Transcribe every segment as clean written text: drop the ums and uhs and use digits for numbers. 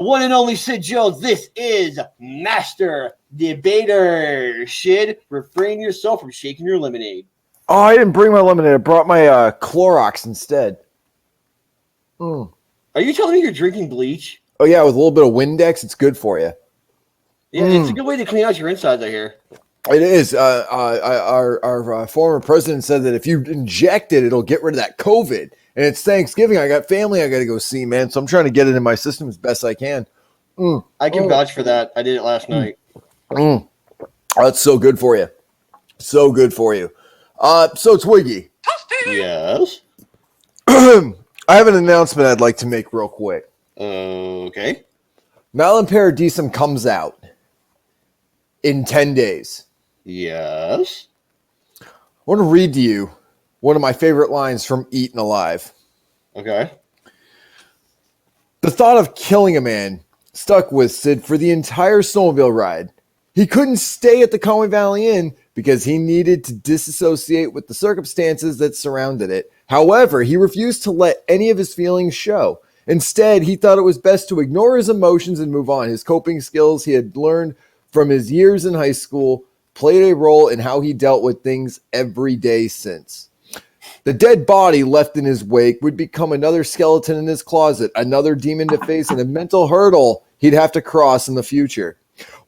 One and only Sid Jones. This is Master Debater. Shid, refrain yourself from shaking your lemonade. Oh, I didn't bring my lemonade. I brought my Clorox instead. Are you telling me you're drinking bleach? Oh, yeah, with a little bit of Windex, it's good for you. Yeah, it's a good way to clean out your insides, I hear. It is. Our former president said that if you inject it, it'll get rid of that COVID. And it's Thanksgiving. I got family I got to go see, man. So I'm trying to get it in my system as best I can. I can vouch for that. I did it last night. Oh, that's so good for you. So good for you. So Twiggy. Yes. I have an announcement I'd like to make real quick. Okay. Malin Paradisum comes out in 10 days. Yes. I want to read to you one of my favorite lines from Eaten Alive. Okay. The thought of killing a man stuck with Sid for the entire snowmobile ride. He couldn't stay at the Conway Valley Inn because he needed to disassociate with the circumstances that surrounded it. However, he refused to let any of his feelings show. Instead, he thought it was best to ignore his emotions and move on. His coping skills he had learned from his years in high school played a role in how he dealt with things every day since. The dead body left in his wake would become another skeleton in his closet, another demon to face, and a mental hurdle he'd have to cross in the future.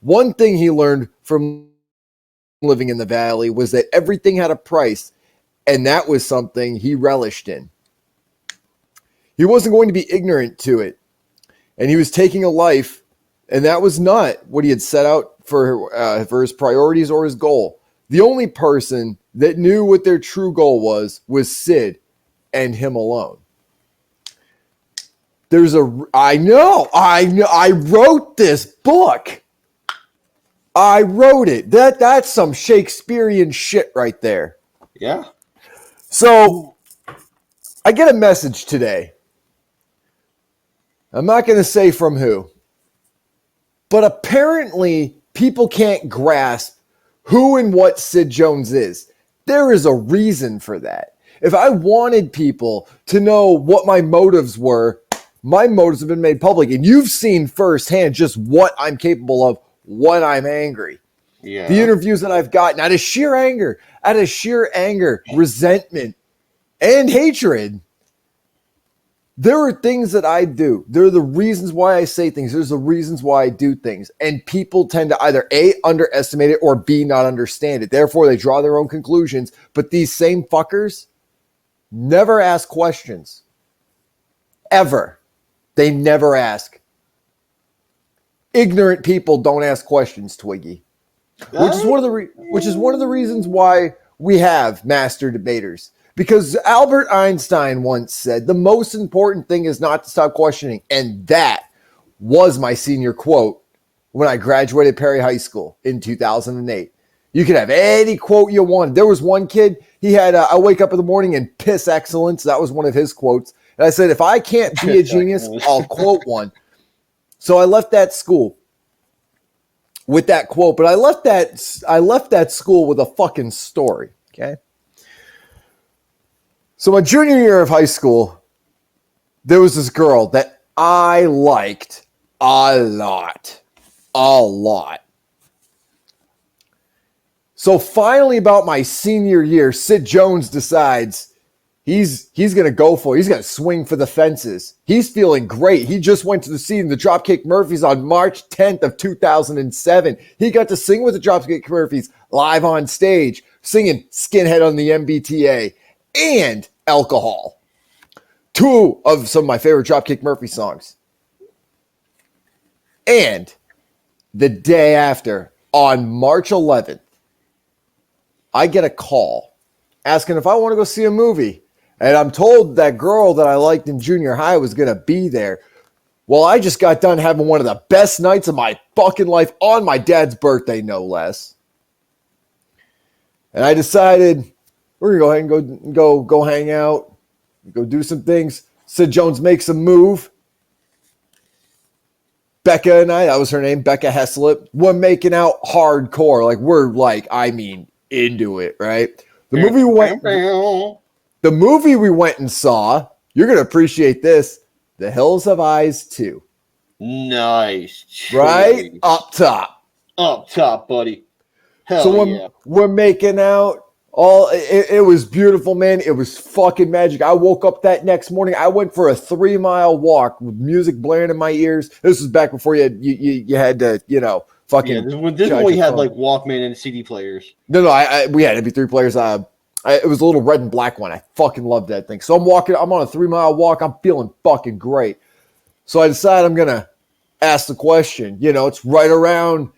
One thing he learned from living in the valley was that everything had a price, and that was something he relished in. He wasn't going to be ignorant to it, and he was taking a life, and that was not what he had set out for his priorities or his goal. The only person that knew what their true goal was Sid and him alone. I wrote this book. I wrote it. That's some Shakespearean shit right there. Yeah. So I get a message today. I'm not going to say from who, but apparently people can't grasp who and what Sid Jones is. There is a reason for that. If I wanted people to know what my motives were, my motives have been made public, and you've seen firsthand just what I'm capable of when I'm angry. Yeah. The interviews that I've gotten out of sheer anger, resentment, and hatred. There are things that I do. There are the reasons why I say things. There's the reasons why I do things. And people tend to either A, underestimate it, or B, not understand it. Therefore, they draw their own conclusions. But these same fuckers never ask questions. Ever. They never ask. Ignorant people don't ask questions, Twiggy. Which is one of the reasons why we have master debaters. Because Albert Einstein once said, the most important thing is not to stop questioning. And that was my senior quote when I graduated Perry High School in 2008. You could have any quote you wanted. There was one kid, he had, I wake up in the morning and piss excellence. That was one of his quotes. And I said, if I can't be a genius, I'll quote one. So I left that school with that quote. But I left that school with a fucking story, okay? So my junior year of high school, there was this girl that I liked a lot. So finally about my senior year, Sid Jones decides he's going to go for it. He's going to swing for the fences. He's feeling great. He just went to see the Dropkick Murphys on March 10th of 2007. He got to sing with the Dropkick Murphys live on stage, singing Skinhead on the MBTA and Alcohol. Two of some of my favorite Dropkick Murphy songs. And the day after, on March 11th, I get a call asking if I want to go see a movie. And I'm told that girl that I liked in junior high was going to be there. Well, I just got done having one of the best nights of my fucking life on my dad's birthday, no less. And I decided we're going to go ahead and go hang out, go do some things. Sid Jones makes a move. Becca and I, that was her name, Becca Heslip, we're making out hardcore. Like, into it, right? The movie we went and saw, you're going to appreciate this, The Hills Have Eyes 2. Nice. right? choice. Up top. Up top, buddy. Hell So yeah. we're making out. It was beautiful, man. It was fucking magic. I woke up that next morning. I went for a 3-mile walk with music blaring in my ears. This was back before you had to, fucking. Yeah, this charge one we your had phone. like Walkman and CD players. No, we had MP3 players. It was a little red and black one. I fucking loved that thing. So I'm on a 3-mile walk. I'm feeling fucking great. So I decide I'm gonna ask the question. It's right around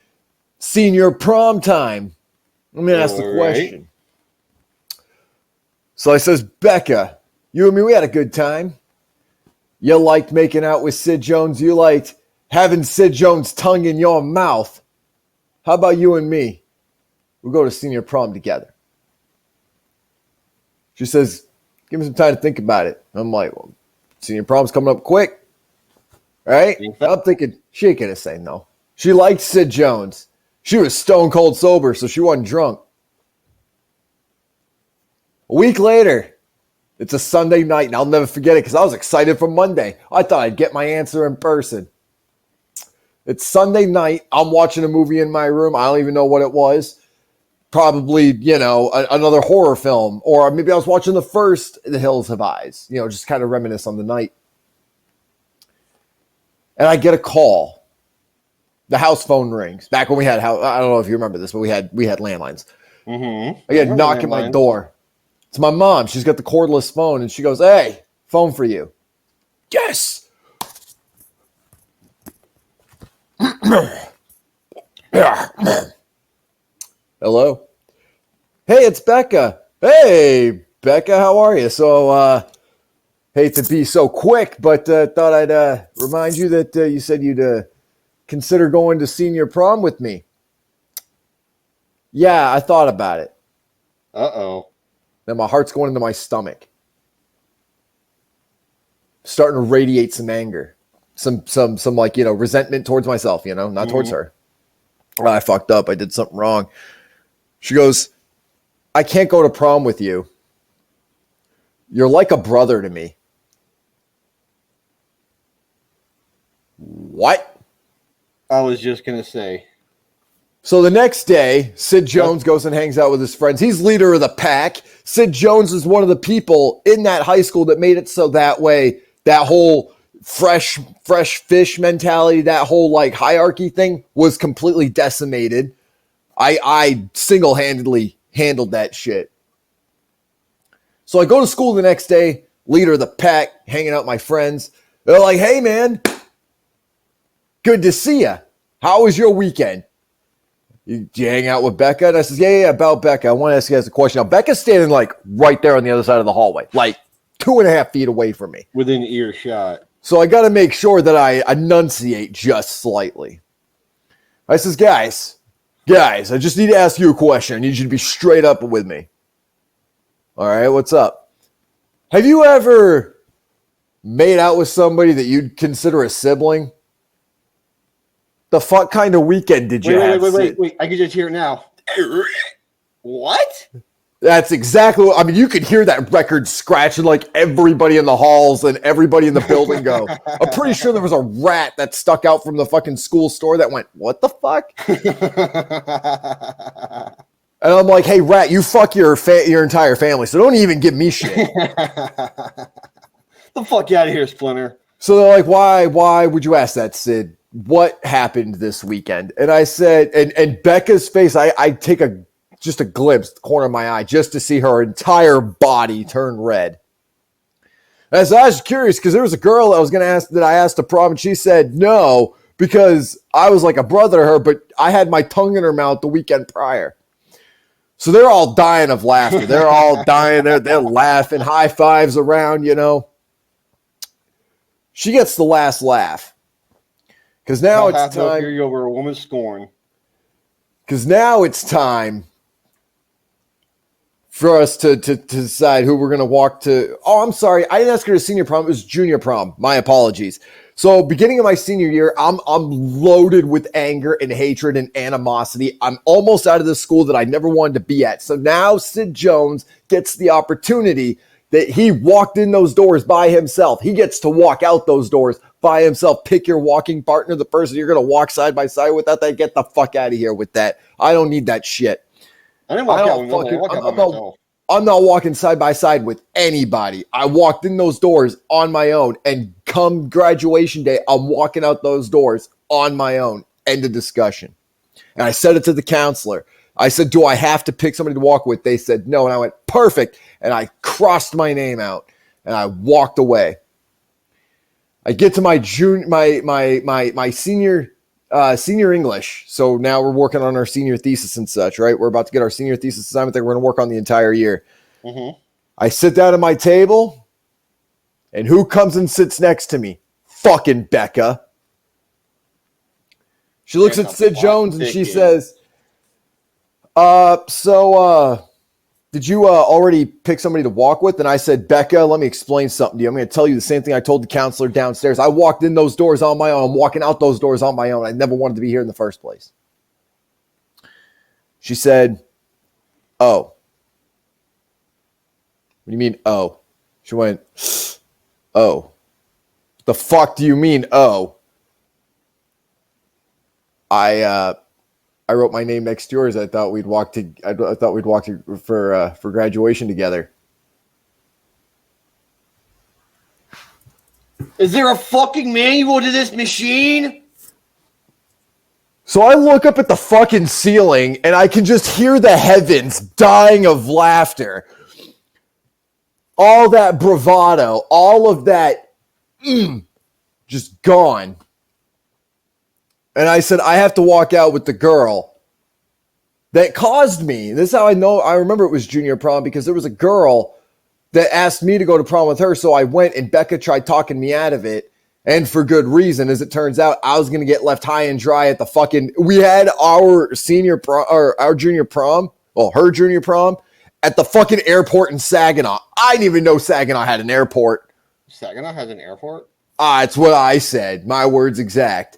senior prom time. Let me ask the All right. question. So I says, Becca, you and me, we had a good time. You liked making out with Sid Jones. You liked having Sid Jones' tongue in your mouth. How about you and me? We'll go to senior prom together. She says, give me some time to think about it. I'm like, well, senior prom's coming up quick. Right? I'm thinking, she ain't going to say no. She liked Sid Jones. She was stone cold sober, so she wasn't drunk. A week later, it's a Sunday night, and I'll never forget it because I was excited for Monday. I thought I'd get my answer in person. It's Sunday night. I'm watching a movie in my room. I don't even know what it was. Probably, another horror film. Or maybe I was watching the first The Hills Have Eyes. Just kind of reminisce on the night. And I get a call. The house phone rings. Back when we had, I don't know if you remember this, but we had landlines. Mm-hmm. I get a knock at my door. It's my mom. She's got the cordless phone, and she goes, hey, phone for you. Yes. Hello. Hey, it's Becca. Hey, Becca, how are you? So, hate to be so quick, but thought I'd remind you that you said you'd consider going to senior prom with me. Yeah, I thought about it. Uh-oh. Then my heart's going into my stomach. Starting to radiate some anger. Some like, resentment towards myself, not towards her. Oh, I fucked up. I did something wrong. She goes, I can't go to prom with you. You're like a brother to me. What? I was just going to say. So the next day, Sid Jones goes and hangs out with his friends. He's leader of the pack. Sid Jones is one of the people in that high school that made it so that way, that whole fresh fish mentality, that whole like hierarchy thing was completely decimated. I single-handedly handled that shit. So I go to school the next day, leader of the pack, hanging out with my friends. They're like, hey, man, good to see you. How was your weekend? You hang out with Becca? And I says, yeah, about Becca. I want to ask you guys a question. Now, Becca's standing like right there on the other side of the hallway, like 2.5 feet away from me. Within earshot. So I got to make sure that I enunciate just slightly. I says, guys, I just need to ask you a question. I need you to be straight up with me. All right, what's up? Have you ever made out with somebody that you'd consider a sibling? The fuck kind of weekend did you have? Wait. I can just hear it now. What? That's exactly what, I mean, you could hear that record scratching like everybody in the halls and everybody in the building go. I'm pretty sure there was a rat that stuck out from the fucking school store that went, what the fuck? And I'm like, hey, rat, you fuck your entire family, so don't even give me shit. The fuck out of here, Splinter. So they're like, why would you ask that, Sid? What happened this weekend? And I said, and Becca's face, I take just a glimpse, the corner of my eye, just to see her entire body turn red. And so I was curious because there was a girl I was going to ask that I asked to prom, and she said no because I was like a brother to her, but I had my tongue in her mouth the weekend prior. So they're all dying of laughter. They're all dying. They're laughing, high fives around, She gets the last laugh. Because now it's time. Hear you over a woman's scorn. Because now it's time for us to decide who we're going to walk to. Oh, I'm sorry. I didn't ask her to senior prom. It was junior prom. My apologies. So beginning of my senior year, I'm loaded with anger and hatred and animosity. I'm almost out of the school that I never wanted to be at. So now Sid Jones gets the opportunity that he walked in those doors by himself. He gets to walk out those doors by himself. Pick your walking partner, the person you're going to walk side by side with. That get the fuck out of here with that. I don't need that shit. I didn't walk out with nobody. I walked out by myself. I'm not walking side by side with anybody. I walked in those doors on my own, and come graduation day, I'm walking out those doors on my own. End of discussion. And I said it to the counselor. I said, do I have to pick somebody to walk with? They said no. And I went, perfect. And I crossed my name out and I walked away. I get to my senior English. So now we're working on our senior thesis and such, right? We're about to get our senior thesis assignment that we're going to work on the entire year. Mm-hmm. I sit down at my table, and who comes and sits next to me? Fucking Becca. She looks at Sid Jones and she says, did you already pick somebody to walk with? And I said, Becca, let me explain something to you. I'm going to tell you the same thing I told the counselor downstairs. I walked in those doors on my own. I'm walking out those doors on my own. I never wanted to be here in the first place. She said, oh. What do you mean, oh? She went, oh. The fuck do you mean, oh? I wrote my name next to yours. I thought we'd walk for graduation together. Is there a fucking manual to this machine? So I look up at the fucking ceiling and I can just hear the heavens dying of laughter. All that bravado, all of that, just gone. And I said, I have to walk out with the girl that caused me. This is how I know. I remember it was junior prom because there was a girl that asked me to go to prom with her. So I went and Becca tried talking me out of it. And for good reason. As it turns out, I was going to get left high and dry at the fucking, we had our senior prom or our junior prom. Well, her junior prom at the fucking airport in Saginaw. I didn't even know Saginaw had an airport. Saginaw has an airport? It's what I said. My words exact.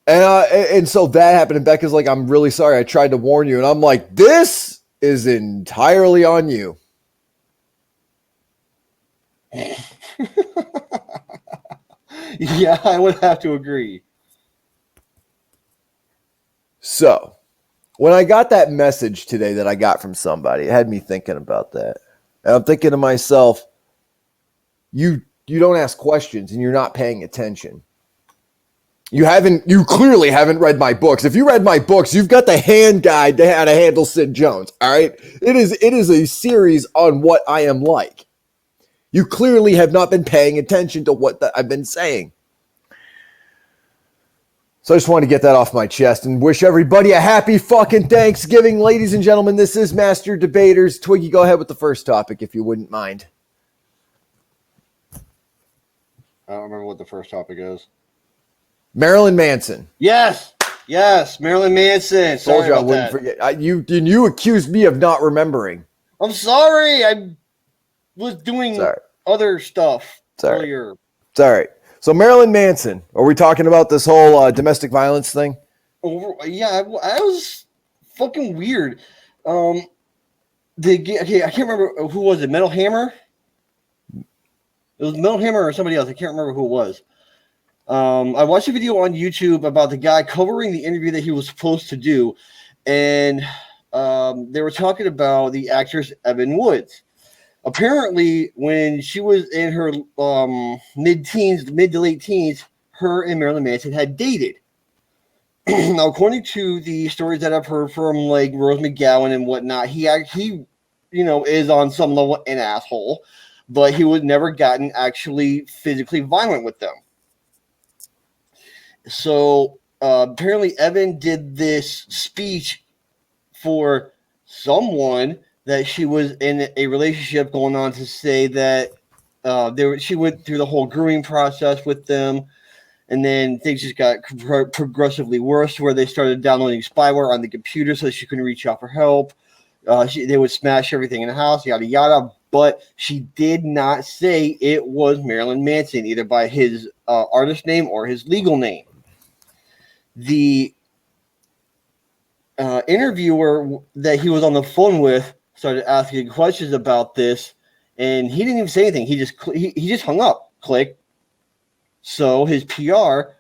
And so that happened, and Becca's like, I'm really sorry. I tried to warn you. And I'm like, this is entirely on you. Yeah, I would have to agree. So, when I got that message today that I got from somebody, it had me thinking about that. And I'm thinking to myself, you don't ask questions and you're not paying attention. You clearly haven't read my books. If you read my books, you've got the hand guide to how to handle Sid Jones. All right. It is a series on what I am like. You clearly have not been paying attention to what I've been saying. So I just wanted to get that off my chest and wish everybody a happy fucking Thanksgiving. Ladies and gentlemen, this is Master Debaters. Twiggy, go ahead with the first topic if you wouldn't mind. I don't remember what the first topic is. Marilyn Manson. Yes, Marilyn Manson. Sorry about that. Forget. You accused me of not remembering. I'm sorry. I was doing other stuff earlier. It's all right. So Marilyn Manson. Are we talking about this whole domestic violence thing? Yeah, I was fucking weird. I can't remember who was it. Metal Hammer. It was Metal Hammer or somebody else. I can't remember who it was. I watched a video on YouTube about the guy covering the interview that he was supposed to do, and they were talking about the actress Evan Woods. Apparently, when she was in her mid to late teens, her and Marilyn Manson had dated. Now, according to the stories that I've heard from like Rose McGowan and whatnot, he is on some level an asshole, but he was never gotten actually physically violent with them. So apparently Evan did this speech for someone that she was in a relationship going on to say that she went through the whole grooming process with them, and then things just got progressively worse where they started downloading spyware on the computer so that she couldn't reach out for help. They would smash everything in the house, yada, yada. But she did not say it was Marilyn Manson, either by his artist name or his legal name. The interviewer that he was on the phone with started asking questions about this, and he didn't even say anything. He just hung up click. So his PR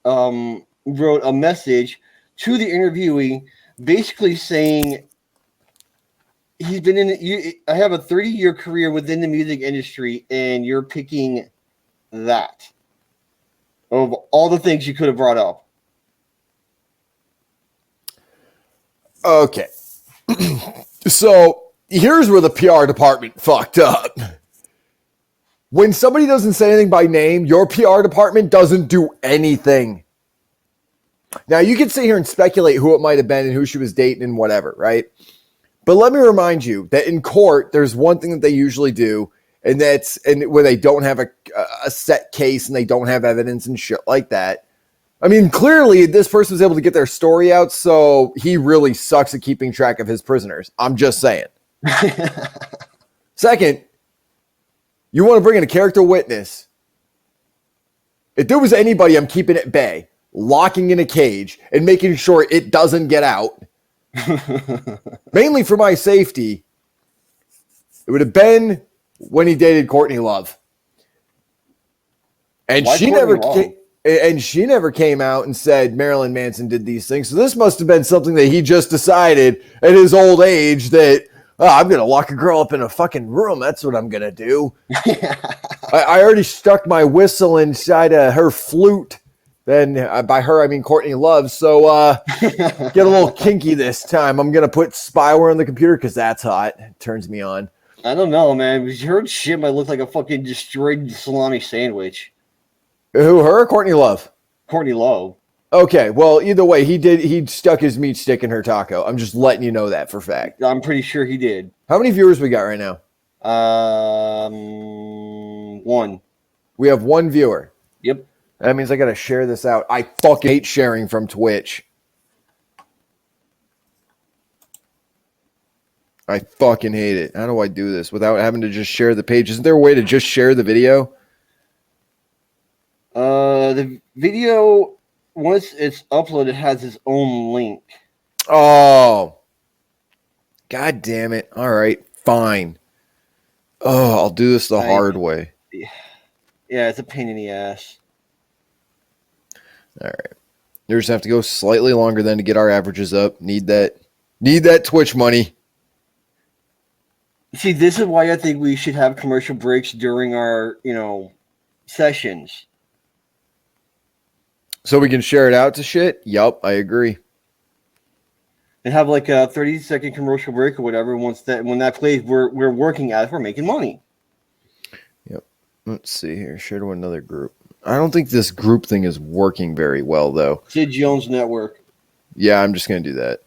wrote a message to the interviewee, basically saying he's been I have a 30-year career within the music industry, and you're picking that of all the things you could have brought up. Okay. So here's where the PR department fucked up. When somebody doesn't say anything by name, your PR department doesn't do anything. Now, you can sit here and speculate who it might have been and who she was dating and whatever, right? But let me remind you that in court, there's one thing that they usually do, and where they don't have a set case and they don't have evidence and shit like that. I mean, clearly, this person was able to get their story out, so he really sucks at keeping track of his prisoners. I'm just saying. Second, you want to bring in a character witness. If there was anybody I'm keeping at bay, locking in a cage and making sure it doesn't get out, mainly for my safety, it would have been when he dated Courtney Love. And Why she never came out and said Marilyn Manson did these things. So this must have been something that he just decided at his old age that, I'm going to lock a girl up in a fucking room. That's what I'm going to do. I already stuck my whistle inside her flute. Then by her, I mean Courtney Love. So get a little kinky this time. I'm going to put spyware on the computer because that's hot. It turns me on. I don't know, man. Her shit might look like a fucking destroyed salami sandwich. Who, her or Courtney Love? Courtney Love. Okay, well, either way, he stuck his meat stick in her taco. I'm just letting you know that for fact. I'm pretty sure he did. How many viewers we got right now? 1. We have 1 viewer. Yep. That means I got to share this out. I fucking hate sharing from Twitch. I fucking hate it. How do I do this without having to just share the page? Isn't there a way to just share the video? The video, once it's uploaded, has its own link. Oh. God damn it. All right. Fine. Oh, I'll do this the hard way. Yeah, it's a pain in the ass. All right. You just have to go slightly longer then to get our averages up. Need that Twitch money. See, this is why I think we should have commercial breaks during our, sessions. So we can share it out to shit? Yup, I agree. And have like a 30-second commercial break or whatever. When that plays, we're working at it. We're making money. Yep. Let's see here. Share to another group. I don't think this group thing is working very well, though. Sid Jones Network. Yeah, I'm just going to do that.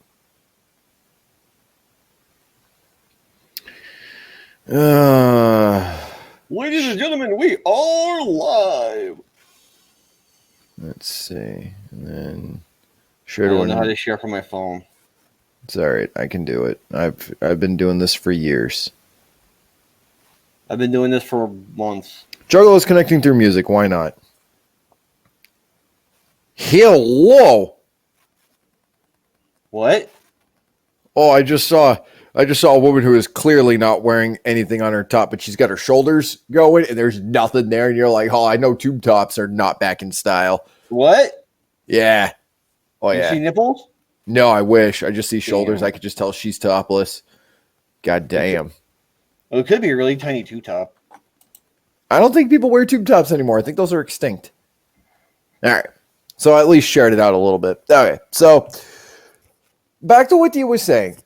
Ladies and gentlemen, we are live. Let's see. And then share I to don't know how another. to share from my phone. It's all right. I can do it. I've been doing this for years. I've been doing this for months. Juggalo is connecting through music. Why not? Hello. What? Oh, I just saw a woman who is clearly not wearing anything on her top, but she's got her shoulders going, and there's nothing there. And you're like, oh, I know tube tops are not back in style. What? Yeah. Oh, You yeah. see nipples? No, I wish. I just see shoulders. Damn. I could just tell she's topless. God damn. Well, it could be a really tiny two-top. I don't think people wear tube tops anymore. I think those are extinct. All right. So I at least shared it out a little bit. Okay. So back to what you was saying.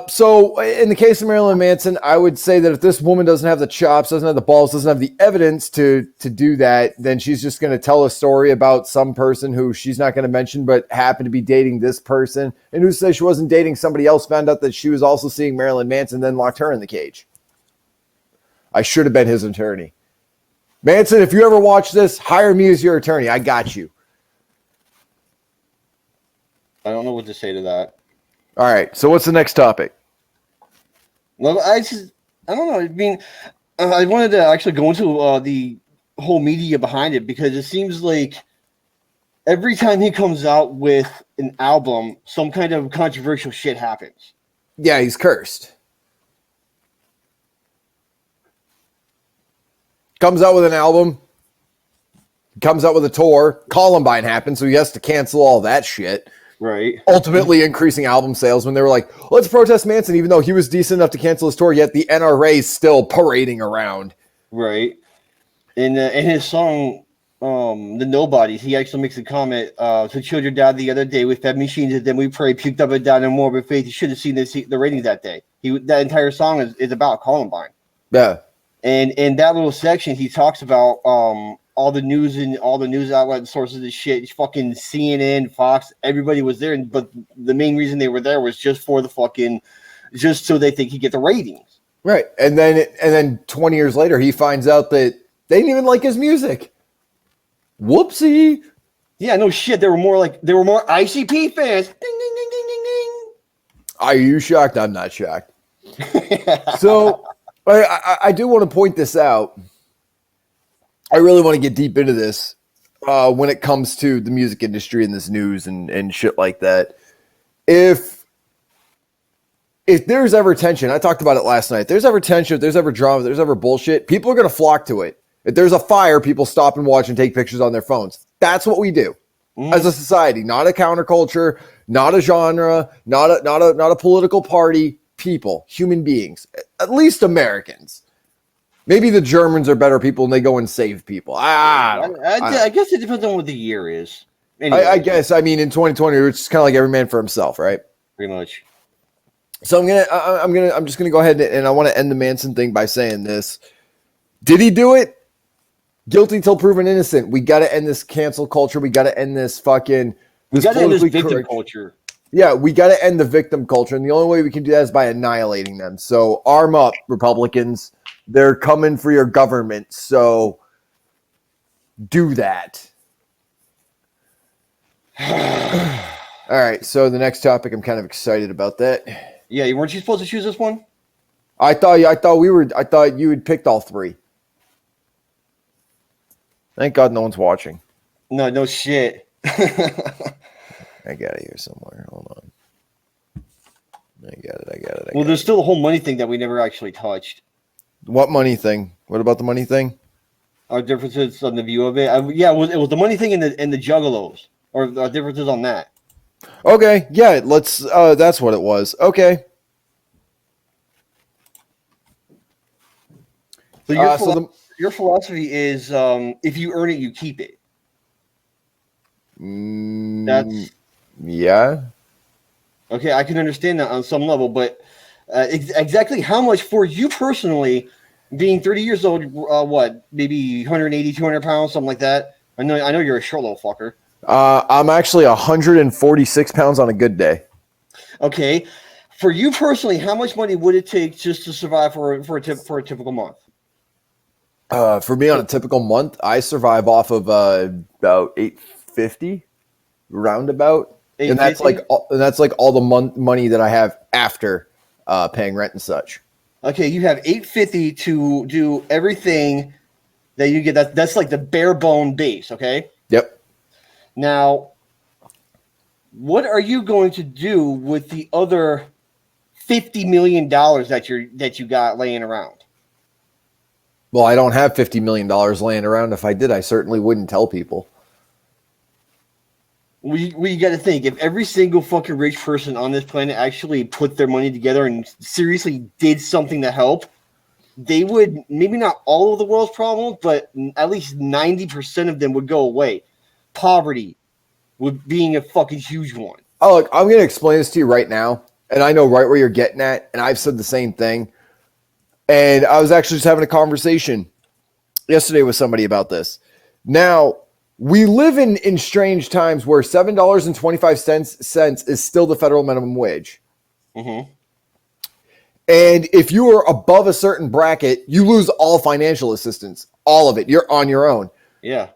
So in the case of Marilyn Manson, I would say that if this woman doesn't have the chops, doesn't have the balls, doesn't have the evidence to do that, then she's just going to tell a story about some person who she's not going to mention, but happened to be dating this person. And who says she wasn't dating somebody else, found out that she was also seeing Marilyn Manson, then locked her in the cage. I should have been his attorney. Manson, if you ever watch this, hire me as your attorney. I got you. I don't know what to say to that. All right. So what's the next topic? Well, I don't know. I mean, I wanted to actually go into the whole media behind it, because it seems like every time he comes out with an album, some kind of controversial shit happens. Yeah, he's cursed. Comes out with an album, comes out with a tour. Columbine happens, so he has to cancel all that shit. Right. Ultimately increasing album sales when they were like, let's protest Manson, even though he was decent enough to cancel his tour, yet the NRA is still parading around. Right. In his song, The Nobodies, he actually makes a comment, so children died the other day with fed machines, and then we pray, puked up and down in morbid faith. You should have seen the ratings that day. That entire song is about Columbine. Yeah. And in that little section, he talks about all the news and all the news outlet sources and shit. Fucking CNN, Fox, everybody was there, but the main reason they were there was just for the just so they think he'd get the ratings. Right. And then 20 years later, he finds out that they didn't even like his music. Whoopsie. Yeah, no shit. They were more ICP fans. Ding, ding, ding, ding, ding, ding. Are you shocked? I'm not shocked. So I do want to point this out. I really want to get deep into this when it comes to the music industry and this news and shit like that. If there's ever tension, I talked about it last night. If there's ever tension, if there's ever drama, if there's ever bullshit, people are going to flock to it. If there's a fire, people stop and watch and take pictures on their phones. That's what we do as a society, not a counterculture, not a genre, not a political party. People, human beings, at least Americans. Maybe the Germans are better people and they go and save people. I guess it depends on what the year is. Anyway, I guess. I mean, in 2020, it's kind of like every man for himself, right? pretty much. So I'm just gonna go ahead and I want to end the Manson thing by saying this: did he do it? Guilty till proven innocent. We got to end this cancel culture. We got to end this fucking. We got to end this victim culture. Yeah, we got to end the victim culture, and the only way we can do that is by annihilating them. So arm up, Republicans. They're coming for your government, so do that. All right, so the next topic, I'm kind of excited about that. Yeah, weren't you supposed to choose this one? I thought you had picked all three. Thank God no one's watching. No shit. I got it here somewhere. Hold on. I got it. Well, there's still the whole money thing that we never actually touched. What money thing? What about the money thing? Our differences on the view of it. It was the money thing and the juggalos, or our differences on that. Okay, yeah, let's. That's what it was. Okay. So your philosophy is, if you earn it, you keep it. That's yeah. Okay, I can understand that on some level, but exactly how much for you personally, being 30 years old, what, maybe 180, 200 pounds, something like that? I know you're a short little fucker. I'm actually 146 pounds on a good day. Okay. For you personally, how much money would it take just to survive for a typical month? For me, on a typical month, I survive off of about $850, roundabout, and that's like all the money that I have after paying rent and such. Okay, you have $850 to do everything that you get. That's like the bare bone base. Okay. Yep. Now, what are you going to do with the other $50 million that you got laying around? Well, I don't have $50 million laying around. If I did, I certainly wouldn't tell people. We got to think, if every single fucking rich person on this planet actually put their money together and seriously did something to help, they would, maybe not all of the world's problems, but at least 90% of them would go away. Poverty would being a fucking huge one. Oh, look, I'm going to explain this to you right now, and I know right where you're getting at, and I've said the same thing. And I was actually just having a conversation yesterday with somebody about this. Now, we live in strange times where $7.25 is still the federal minimum wage. Mm-hmm. And if you are above a certain bracket, you lose all financial assistance, all of it. You're on your own. Yeah.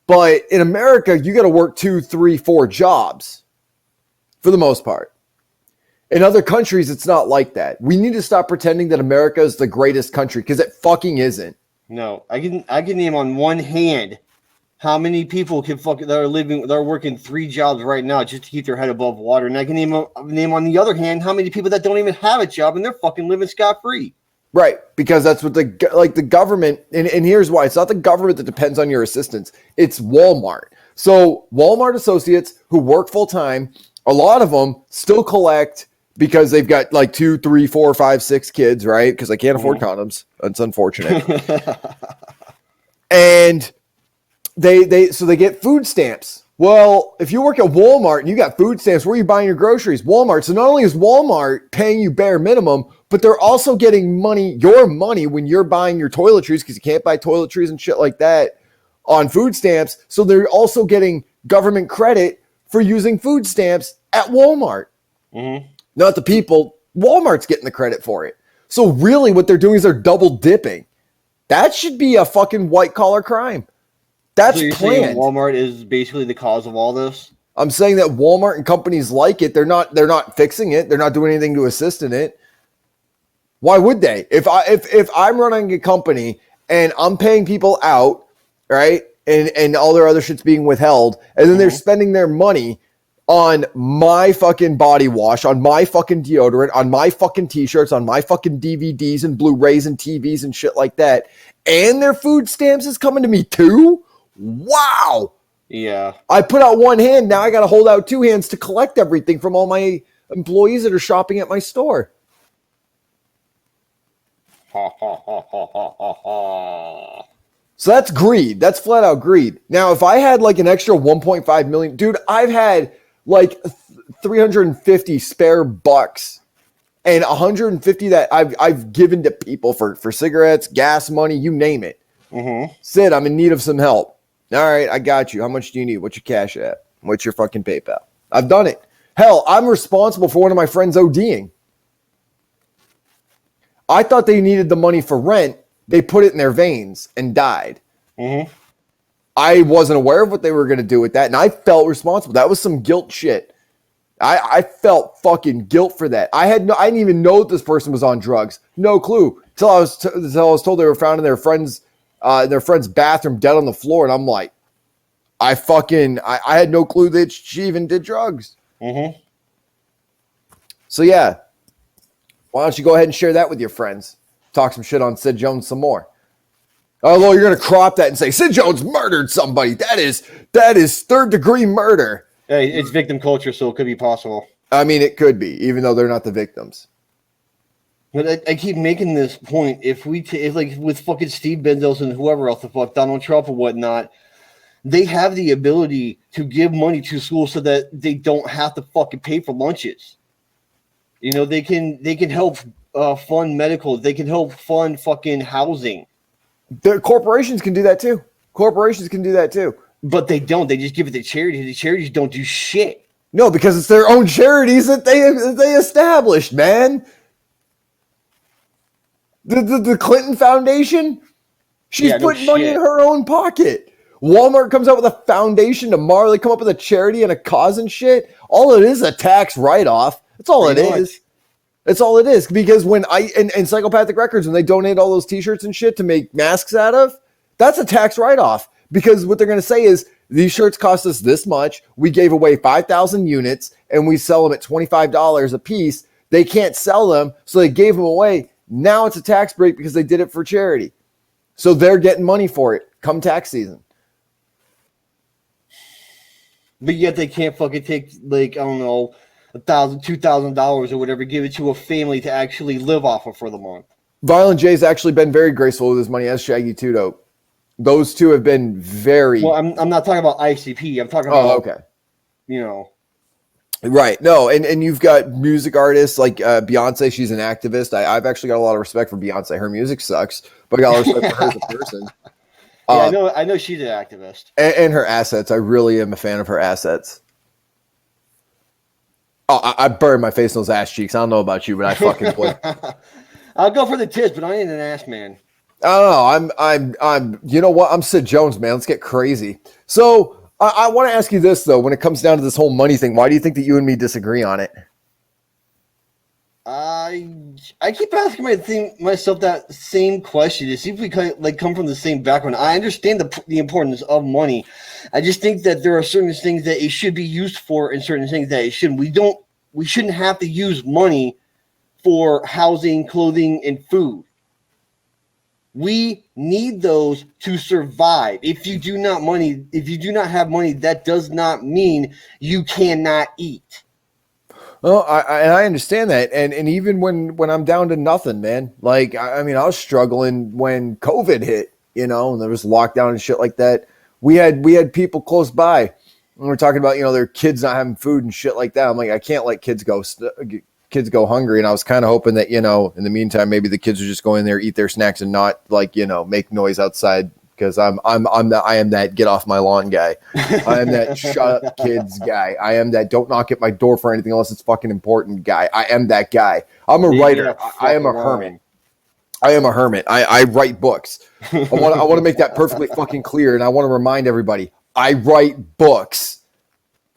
But in America, you got to work 2, 3, 4 jobs for the most part. In other countries, it's not like that. We need to stop pretending that America is the greatest country because it fucking isn't. No, I can name on one hand how many people that are working 3 jobs right now just to keep their head above water, and I can name on the other hand how many people that don't even have a job and they're fucking living scot-free. Right, because that's what the government, and here's why. It's not the government that depends on your assistance. It's Walmart. So Walmart associates who work full time, a lot of them still collect because they've got like 2, 3, 4, 5, 6 kids, right? Because they can't afford condoms. That's unfortunate. And they get food stamps. Well, if you work at Walmart and you got food stamps, where are you buying your groceries? Walmart. So not only is Walmart paying you bare minimum, but they're also getting your money when you're buying your toiletries, because you can't buy toiletries and shit like that on food stamps. So they're also getting government credit for using food stamps at Walmart. Mm-hmm. Not the people. Walmart's getting the credit for it. So really what they're doing is they're double dipping. That should be a fucking white collar crime. That's so you're planned. saying Walmart is basically the cause of all this? I'm saying that Walmart and companies like it, they're not fixing it. They're not doing anything to assist in it. Why would they? If I'm running a company and I'm paying people out, right, and all their other shit's being withheld, and then they're spending their money on my fucking body wash, on my fucking deodorant, on my fucking t-shirts, on my fucking DVDs and Blu-rays and TVs and shit like that, and their food stamps is coming to me too? Wow. Yeah. I put out one hand, now I got to hold out two hands to collect everything from all my employees that are shopping at my store. So that's greed. That's flat out greed. Now, if I had like an extra 1.5 million, dude, I've had like 350 spare bucks and 150 that I've given to people for cigarettes, gas money, you name it. Mm-hmm. Sid, I'm in need of some help. All right, I got you. How much do you need? What's your cash app? What's your fucking PayPal? I've done it. Hell, I'm responsible for one of my friends ODing. I thought they needed the money for rent. They put it in their veins and died. Mm-hmm. I wasn't aware of what they were going to do with that, and I felt responsible. That was some guilt shit. I felt fucking guilt for that. I didn't even know that this person was on drugs. No clue. Until I was told they were found in their friend's bathroom dead on the floor, and I'm like, I had no clue that she even did drugs. Mm-hmm. So yeah, why don't you go ahead and share that with your friends? Talk some shit on Sid Jones some more. Although you're going to crop that and say Sid Jones murdered somebody. That is 3rd degree murder. Hey, it's victim culture, so it could be possible. I mean, it could be, even though they're not the victims. But I keep making this point. If like with fucking Steve Bezos and whoever else the fuck, Donald Trump or whatnot, they have the ability to give money to schools so that they don't have to fucking pay for lunches. You know, they can help fund medical. They can help fund fucking housing. The corporations can do that too. But they don't. They just give it to charities. The charities don't do shit. No, because it's their own charities that they established, man. The Clinton Foundation, she's putting money in her own pocket. Walmart comes out with a foundation tomorrow. They come up with a charity and a cause and shit. All it is a tax write-off. That's all it is. That's all it is. Because when and Psychopathic Records, when they donate all those t-shirts and shit to make masks out of, that's a tax write-off. Because what they're going to say is, these shirts cost us this much. We gave away 5,000 units and we sell them at $25 a piece. They can't sell them, so they gave them away. Now it's a tax break because they did it for charity. So they're getting money for it come tax season. But yet they can't fucking take, like, I don't know, $1,000, $2,000 or whatever, give it to a family to actually live off of for the month. Violent J's actually been very graceful with his money, as Shaggy 2 Dope. Those two have been very... Well, I'm not talking about ICP. I'm talking about, okay. You know... Right. No, and you've got music artists like Beyonce. She's an activist. I've actually got a lot of respect for Beyonce. Her music sucks, but I got a lot of respect for her as a person. Yeah, I know she's an activist. And her assets. I really am a fan of her assets. Oh, I burned my face in those ass cheeks. I don't know about you, but I fucking play. I'll go for the tits, but I ain't an ass man. I don't know. I'm. You know what? I'm Sid Jones, man. Let's get crazy. So I want to ask you this though. When it comes down to this whole money thing, why do you think that you and me disagree on it? I keep asking myself that same question. It seems we come from the same background. I understand the importance of money. I just think that there are certain things that it should be used for, and certain things that it shouldn't. We shouldn't have to use money for housing, clothing, and food. We need those to survive. If you do not have money, that does not mean you cannot eat. Well, I understand that, and even when I'm down to nothing, man. Like I mean, I was struggling when COVID hit, and there was lockdown and shit like that. We had people close by, and we're talking about their kids not having food and shit like that. I'm like, I can't let kids go hungry, and I was kind of hoping that in the meantime maybe the kids would just go in there, eat their snacks, and not make noise outside. Because I am that get off my lawn guy. I am that shut up kids guy. I am that don't knock at my door for anything unless it's fucking important guy. I am that guy. I'm a writer. I am a hermit. I write books. I want to make that perfectly fucking clear, and I want to remind everybody, I write books.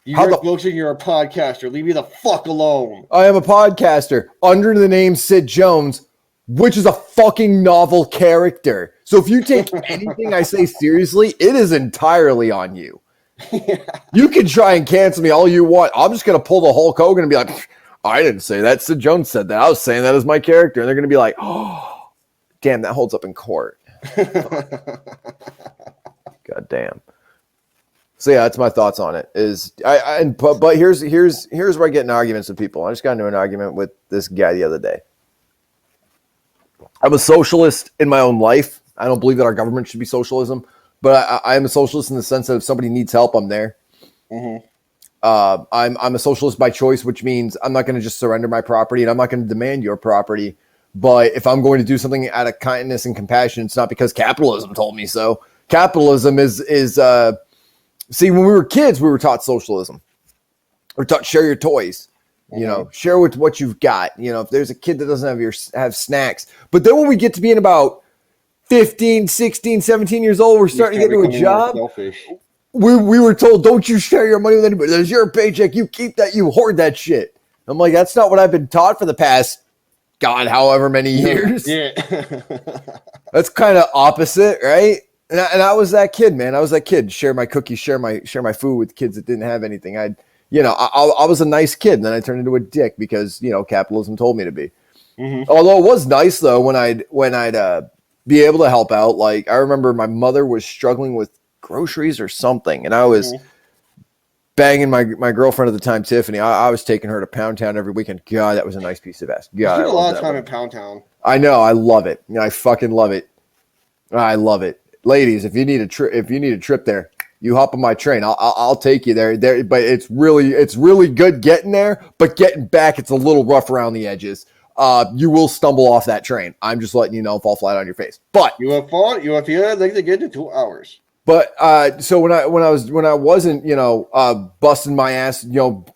You write books and you're a podcaster. Leave me the fuck alone. I am a podcaster under the name Sid Jones, which is a fucking novel character. So if you take anything I say seriously, it is entirely on you. Yeah. You can try and cancel me all you want. I'm just going to pull the Hulk Hogan and be like, I didn't say that. Sid Jones said that. I was saying that as my character. And they're going to be like, oh, damn, that holds up in court. God damn. So yeah, that's my thoughts on it. But here's where I get in arguments with people. I just got into an argument with this guy the other day. I'm a socialist in my own life. I don't believe that our government should be socialism, but I am a socialist in the sense that if somebody needs help, I'm there. Mm-hmm. I'm a socialist by choice, which means I'm not going to just surrender my property, and I'm not going to demand your property. But if I'm going to do something out of kindness and compassion, it's not because capitalism told me so. Capitalism is see, when we were kids, we were taught socialism. We were taught share your toys. Share with what you've got. If there's a kid that doesn't have snacks. But then when we get to being about 15, 16, 17 years old, we're starting to get into a job. We were told, don't you share your money with anybody. There's your paycheck. You keep that. You hoard that shit. I'm like, that's not what I've been taught for the past, God, however many years. Yeah. That's kind of opposite, right? And I was that kid, man. I was that kid. Share my cookies, share my food with kids that didn't have anything. I was a nice kid, and then I turned into a dick because, capitalism told me to be. Mm-hmm. Although it was nice, though, when I'd be able to help out. Like, I remember my mother was struggling with groceries or something, and I was banging my girlfriend at the time, Tiffany. I was taking her to Pound Town every weekend. God, that was a nice piece of ass. God, you spent a lot of time in Pound Town. I know. I love it. I fucking love it. I love it. Ladies, if you need a trip there, you hop on my train. I'll take you there. But it's really good getting there. But getting back, it's a little rough around the edges. You will stumble off that train. I'm just letting you know, fall flat on your face. But you have like to get in 2 hours. But so when I wasn't busting my ass,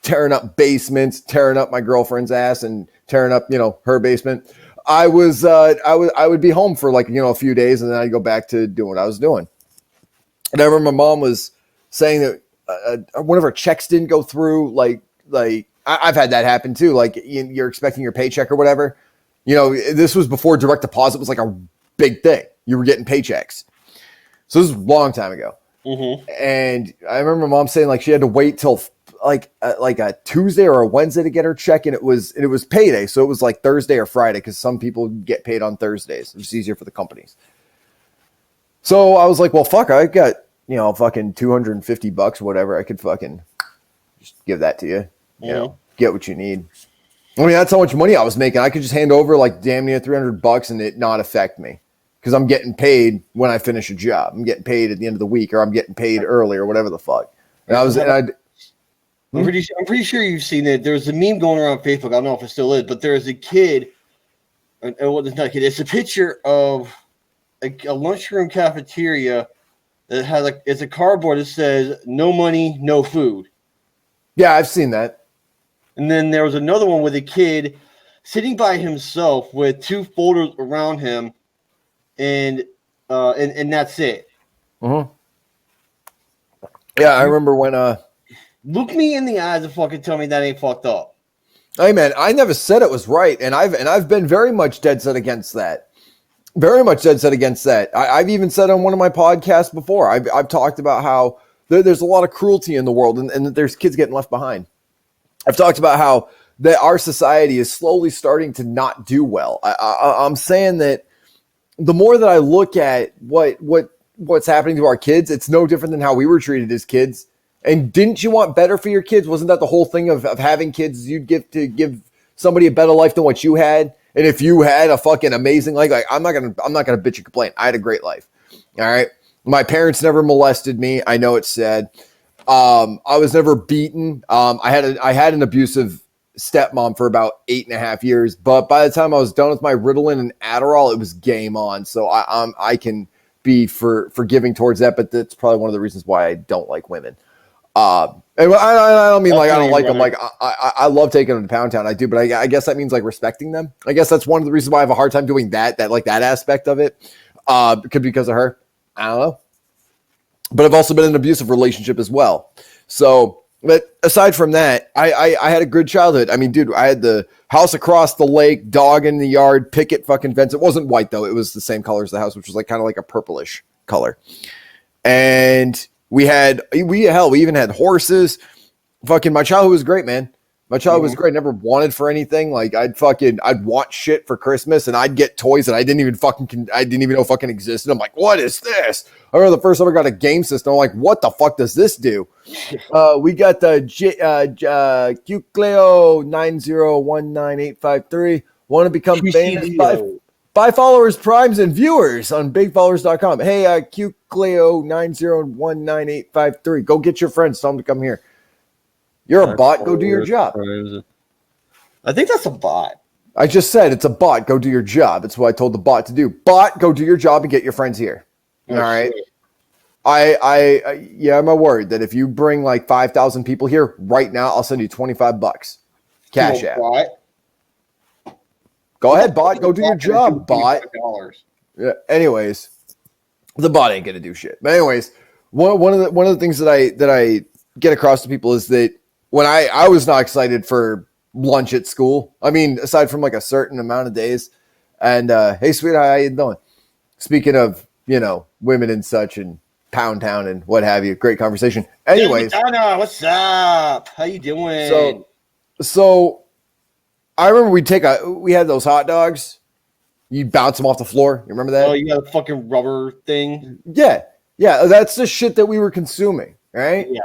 tearing up basements, tearing up my girlfriend's ass, and tearing up her basement, I would be home for a few days, and then I'd go back to doing what I was doing. And I remember my mom was saying that one of her checks didn't go through. I've had that happen too. Like you're expecting your paycheck or whatever. This was before direct deposit was like a big thing. You were getting paychecks. So this was a long time ago. Mm-hmm. And I remember my mom saying she had to wait till like a Tuesday or a Wednesday to get her check, and it was payday. So it was like Thursday or Friday because some people get paid on Thursdays. It's easier for the companies. So I was like, well, fuck, I got, fucking $250 or whatever. I could fucking just give that to you, get what you need. I mean, that's how much money I was making. I could just hand over damn near $300 and it not affect me because I'm getting paid when I finish a job. I'm getting paid at the end of the week, or I'm getting paid early, or whatever the fuck. And I'm pretty sure you've seen it. There's a meme going around Facebook. I don't know if it still is, but there's a kid. Well, it's not a kid. It's a picture of a lunchroom cafeteria that has it's a cardboard that says "No money, no food." Yeah, I've seen that. And then there was another one with a kid sitting by himself with 2 folders around him, and that's it. Mm-hmm. Yeah, I remember when look me in the eyes and fucking tell me that ain't fucked up. Hey man, I never said it was right, and I've been very much dead set against that. Very much dead set against that. I've even said on one of my podcasts before. I've talked about how there's a lot of cruelty in the world, and there's kids getting left behind. I've talked about how our society is slowly starting to not do well. I'm saying that the more that I look at what's happening to our kids, it's no different than how we were treated as kids. And didn't you want better for your kids? Wasn't that the whole thing of having kids? You'd give somebody a better life than what you had. And if you had a fucking amazing life, like I'm not gonna bitch and complain. I had a great life. All right. My parents never molested me. I know it's sad. I was never beaten. I had an abusive stepmom for about 8.5 years, but by the time I was done with my Ritalin and Adderall, it was game on. So I can be forgiving towards that, but that's probably one of the reasons why I don't like women. And I don't mean like I don't like them. Like I love taking them to Pound Town. I do, but I guess that means like respecting them. I guess that's one of the reasons why I have a hard time doing that aspect of it. Could be because of her. I don't know. But I've also been in an abusive relationship as well. So, but aside from that, I had a good childhood. I mean, dude, I had the house across the lake, dog in the yard, picket fucking fence. It wasn't white though. It was the same color as the house, which was like kind of like a purplish color. And we even had horses. Fucking my childhood was great, man. My childhood was great. Never wanted for anything. Like I'd want shit for Christmas and I'd get toys that I didn't even know fucking existed. I'm like, what is this? I remember the first time I got a game system. I'm like, what the fuck does this do? We got the Qcleo 9019853. Want to become famous by followers, primes, and viewers on bigfollowers.com. Hey, Qcleo 9019853. Go get your friends. Tell them to come here. You're a bot. Go do your job. I think that's a bot. I just said it's a bot. Go do your job. It's what I told the bot to do. Bot, go do your job and get your friends here. All right. Yeah, I'm worried that if you bring like 5,000 people here right now, I'll send you $25. Cash app. Go ahead, bot. Go do your job, bot. Yeah. Anyways, the bot ain't gonna do shit. But anyways, one of the things that I get across to people is that when I was not excited for lunch at school. I mean, aside from like a certain amount of days. And hey, sweetheart, how you doing? Speaking of, women and such and Pound Town and what have you, great conversation. Anyways, Donna, what's up? How you doing? So I remember we had those hot dogs. You bounce them off the floor. You remember that? Oh, you got a fucking rubber thing. Yeah. That's the shit that we were consuming, right? Yeah.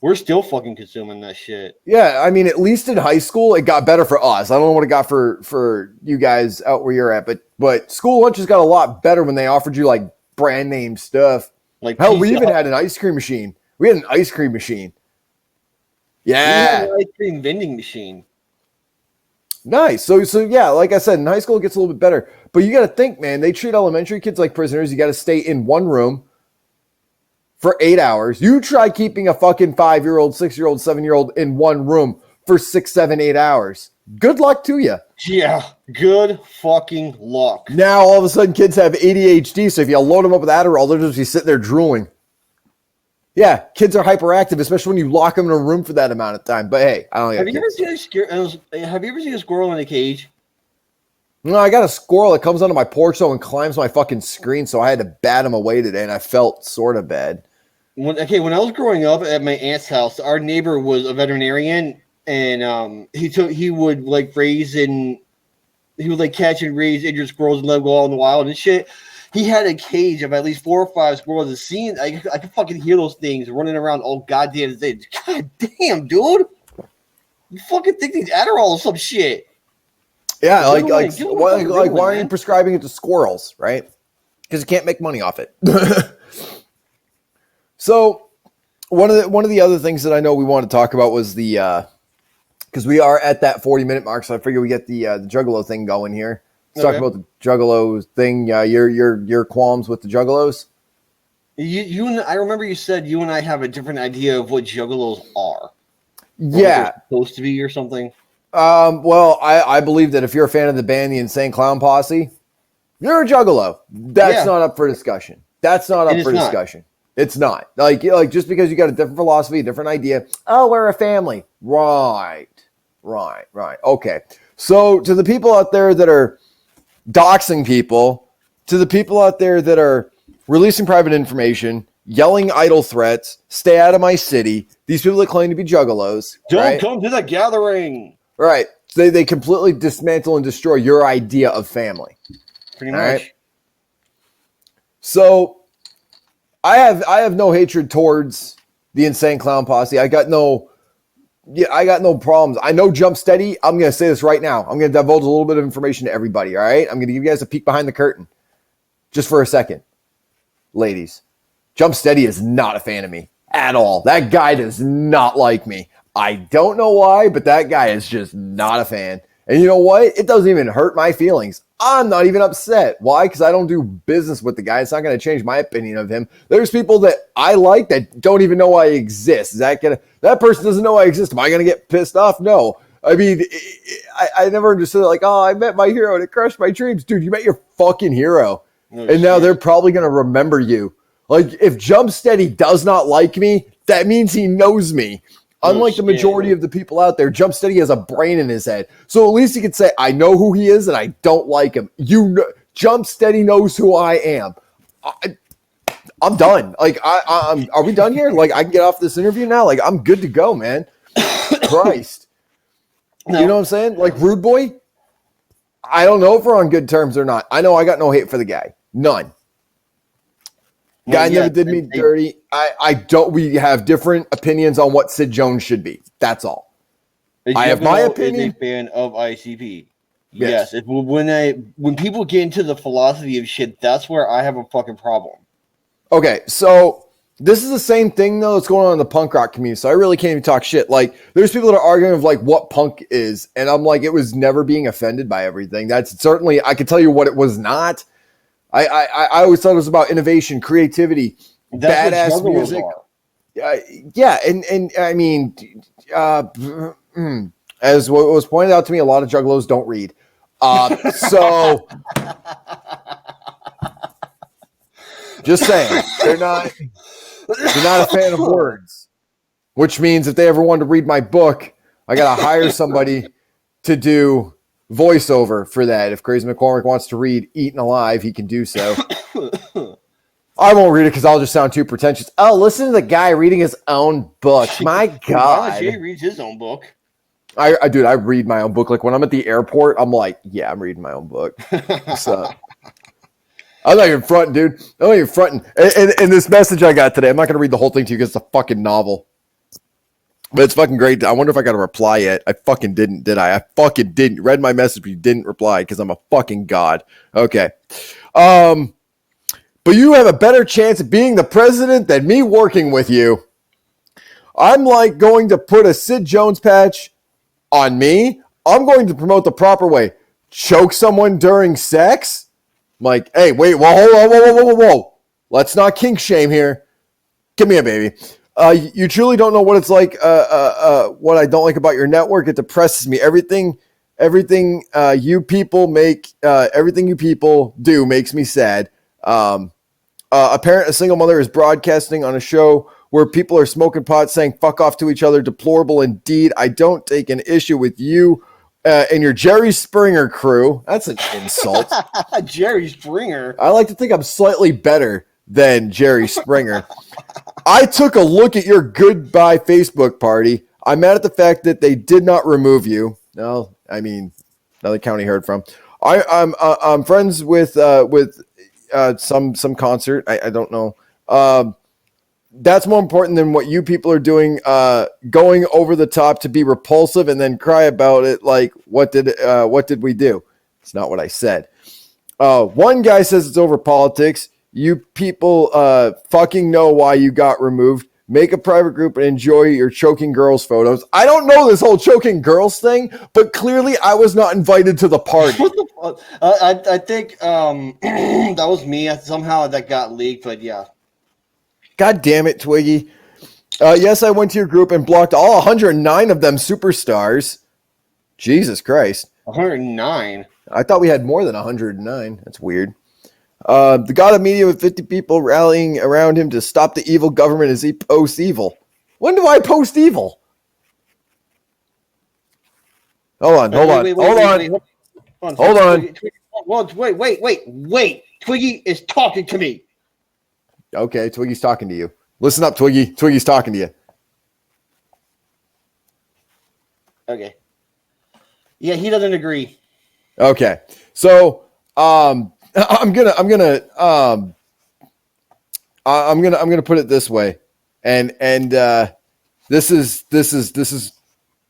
We're still fucking consuming that shit. Yeah, I mean, at least in high school, it got better for us. I don't know what it got for you guys out where you're at, but school lunches got a lot better when they offered you like brand name stuff. Like hell, we even had an ice cream machine. We had an ice cream machine. Yeah, we had an ice cream vending machine. Nice. So yeah, like I said, in high school it gets a little bit better. But you got to think, man, they treat elementary kids like prisoners. You got to stay in one room for 8 hours. You try keeping a fucking 5-year-old, 6-year-old, 7-year-old in one room for 6, 7, 8 hours. Good luck to you. Yeah, good fucking luck. Now all of a sudden kids have ADHD, so if you load them up with Adderall, they'll just be sitting there drooling. Yeah, kids are hyperactive, especially when you lock them in a room for that amount of time. But hey, I don't know. Have you ever seen a squirrel in a cage? No, I got a squirrel that comes onto my porch and climbs my fucking screen, so I had to bat him away today, and I felt sort of bad. When I was growing up at my aunt's house, our neighbor was a veterinarian, and he would catch and raise injured squirrels and let them go out in the wild and shit. He had a cage of at least 4 or 5 squirrels. And seeing, I could fucking hear those things running around all goddamn day. God damn, dude! You fucking think these Adderall or some shit? Yeah, why are you prescribing it to squirrels, right? Because you can't make money off it. So one of the other things that I know we want to talk about was the because we are at that 40-minute mark, so I figure we get the Juggalo thing going here. Let's talk about the Juggalo thing. Your qualms with the Juggalos. You and I remember you said you and I have a different idea of what Juggalos are. Yeah, supposed to be or something. Well, I believe that if you're a fan of the band, the Insane Clown Posse, you're a Juggalo. That's not up for discussion. That's not up for discussion. It's not. Like just because you got a different philosophy, a different idea. Oh, we're a family. Right. Okay. So to the people out there that are doxing people, to the people out there that are releasing private information, yelling idle threats, stay out of my city, these people that claim to be Juggalos. Don't come to the gathering. Right. So they completely dismantle and destroy your idea of family. Pretty much. Right? So I have no hatred towards the Insane Clown Posse. I got no problems. I know Jump Steady. I'm going to say this right now. I'm going to divulge a little bit of information to everybody, all right? I'm going to give you guys a peek behind the curtain just for a second. Ladies, Jump Steady is not a fan of me at all. That guy does not like me. I don't know why, but that guy is just not a fan. And you know what? It doesn't even hurt my feelings. I'm not even upset. Why? Because I don't do business with the guy. It's not going to change my opinion of him. There's people that I like that don't even know I exist. That person doesn't know I exist. Am I going to get pissed off? No. I mean, I never understood it. Like, oh, I met my hero and it crushed my dreams. Dude, you met your fucking hero. No, and now they're probably going to remember you. Like, if Jump Steady does not like me, that means he knows me. Unlike the majority of the people out there, Jump Steady has a brain in his head. So at least he can say, I know who he is and I don't like him. You know, Jump Steady knows who I am. I'm done. Like, are we done here? Like, I can get off this interview now? Like, I'm good to go, man. Christ. No. You know what I'm saying? Like, Rude Boy, I don't know if we're on good terms or not. I know I got no hate for the guy. None. Guy never did me dirty. I don't. We have different opinions on what Sid Jones should be. That's all. I have my opinion. Is a fan of ICP. Yes. When people get into the philosophy of shit, that's where I have a fucking problem. Okay, so this is the same thing though that's going on in the punk rock community. So I really can't even talk shit. Like, there's people that are arguing of like what punk is, and I'm like, it was never being offended by everything. That's certainly, I can tell you what it was not. I always thought it was about innovation, creativity, badass music. Yeah, and I mean, as what was pointed out to me, a lot of juggalos don't read. So just saying, they're not a fan of words. Which means if they ever wanted to read my book, I gotta hire somebody to do voiceover for that. If Crazy McCormick wants to read Eaten Alive, he can do so. I won't read it because I'll just sound too pretentious. Oh, listen to the guy reading his own book. My God. Jay reads his own book. I read my own book. Like when I'm at the airport, I'm like, yeah, I'm reading my own book. What's up? I'm not even fronting, dude. I'm not even fronting. And this message I got today, I'm not going to read the whole thing to you because it's a fucking novel. But it's fucking great. I wonder if I got a reply yet. I fucking didn't, did I? I fucking didn't. Read my message, but you didn't reply because I'm a fucking god. Okay. But you have a better chance of being the president than me working with you. I'm like going to put a Sid Jones patch on me. I'm going to promote the proper way. Choke someone during sex? I'm like, hey, wait, well, hold on, whoa. Let's not kink shame here. Come here, baby. You truly don't know what it's like. What I don't like about your network, it depresses me. Everything you people do makes me sad. A single mother is broadcasting on a show where people are smoking pot, saying "fuck off" to each other. Deplorable indeed. I don't take an issue with you and your Jerry Springer crew. That's an insult. Jerry Springer. I like to think I'm slightly better than Jerry Springer. I took a look at your goodbye Facebook party. I'm mad at the fact that they did not remove you. No, I mean, another county heard from. I'm friends with some concert. I don't know. That's more important than what you people are doing. Going over the top to be repulsive and then cry about it. Like, what did we do? It's not what I said. One guy says it's over politics. You people fucking know why you got removed. Make a private group and enjoy your choking girls photos. I don't know this whole choking girls thing, but clearly I was not invited to the party. What the fuck? I think that was me. Somehow that got leaked, but yeah. God damn it, Twiggy. Yes, I went to your group and blocked all 109 of them superstars. Jesus Christ. 109? I thought we had more than 109. That's weird. The god of media with 50 people rallying around him to stop the evil government as he posts evil. When do I post evil? Hold on. Wait. Twiggy is talking to me. Okay, Twiggy's talking to you. Listen up, Twiggy. Twiggy's talking to you. Okay. Yeah, he doesn't agree. Okay. So, I'm gonna I'm gonna put it this way, and this is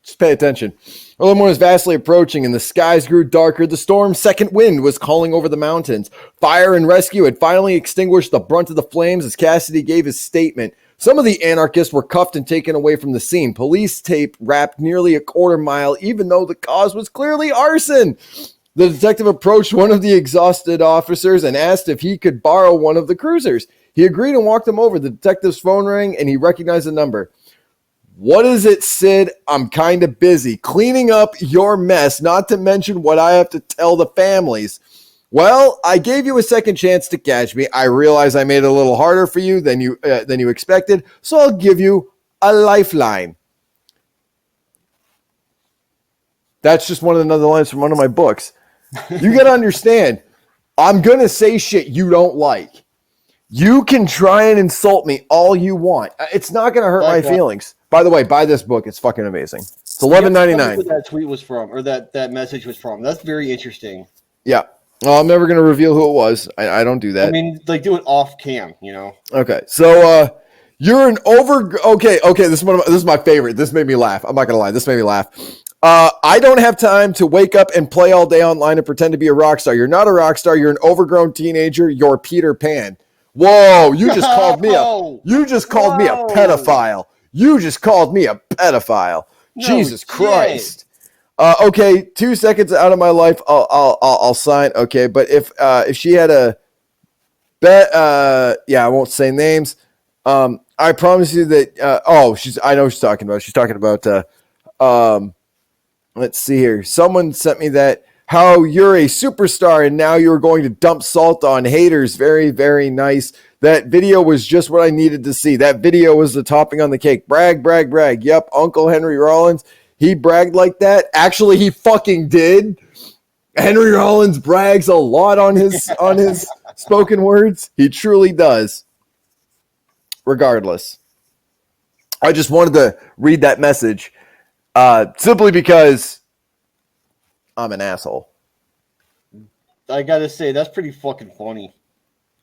just pay attention. Early morning was vastly approaching, and the skies grew darker. The storm's second wind was calling over the mountains. Fire and rescue had finally extinguished the brunt of the flames as Cassidy gave his statement. Some of the anarchists were cuffed and taken away from the scene. Police tape wrapped nearly a quarter mile, even though the cause was clearly arson. The detective approached one of the exhausted officers and asked if he could borrow one of the cruisers. He agreed and walked him over. The detective's phone rang, and he recognized the number. What is it, Sid? I'm kind of busy cleaning up your mess, not to mention what I have to tell the families. Well, I gave you a second chance to catch me. I realize I made it a little harder for you than you expected, so I'll give you a lifeline. That's just one of the other lines from one of my books. You got to understand, I'm going to say shit you don't like. You can try and insult me all you want. It's not going to hurt my feelings. By the way, buy this book. It's fucking amazing. It's $11.99. What that tweet was from, or that message was from. That's very interesting. Yeah. Well, I'm never going to reveal who it was. I don't do that. I mean, like, do it off cam, you know? Okay. So, you're an Okay. This is my favorite. This made me laugh. I'm not going to lie. This made me laugh. I don't have time to wake up and play all day online and pretend to be a rock star. You're not a rock star. You're an overgrown teenager. You're Peter Pan. Whoa, you just called me a pedophile. You just called me a pedophile. No, Jesus Christ. Okay, 2 seconds out of my life, I'll sign. Okay, but if she had a bet, I won't say names. I promise you that. I know what she's talking about. She's talking about. Let's see here. Someone sent me that. How you're a superstar and now you're going to dump salt on haters. Very, very nice. That video was just what I needed to see. That video was the topping on the cake. Brag, brag, brag. Yep, Uncle Henry Rollins, he bragged like that. Actually, he fucking did. Henry Rollins brags a lot on his spoken words. He truly does. Regardless, I just wanted to read that message simply because I'm an asshole. I gotta say, that's pretty fucking funny.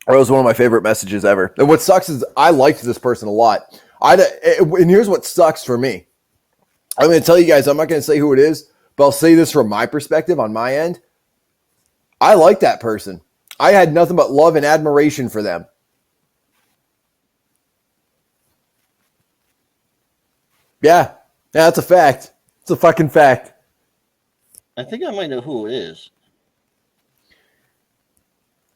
That was one of my favorite messages ever. And what sucks is I liked this person a lot. And here's what sucks for me. I'm going to tell you guys, I'm not going to say who it is, but I'll say this from my perspective on my end. I like that person. I had nothing but love and admiration for them. Yeah, that's a fact. It's a fucking fact. I think I might know who it is.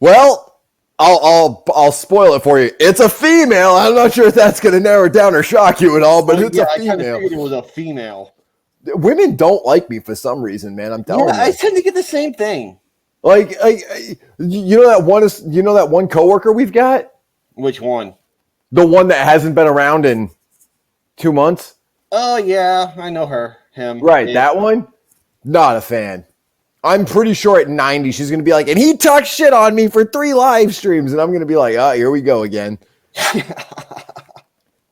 Well, I'll spoil it for you. It's a female. I'm not sure if that's going to narrow it down or shock you at all, but it's a female. I kind of figured it was a female. Women don't like me for some reason, man. I'm telling you. I tend to get the same thing. Like, you know that one coworker we've got? Which one? The one that hasn't been around in 2 months? Oh yeah, I know her. Him. Right, that one? Not a fan. I'm pretty sure at 90, she's going to be like, and he talked shit on me for 3 live streams. And I'm going to be like, here we go again.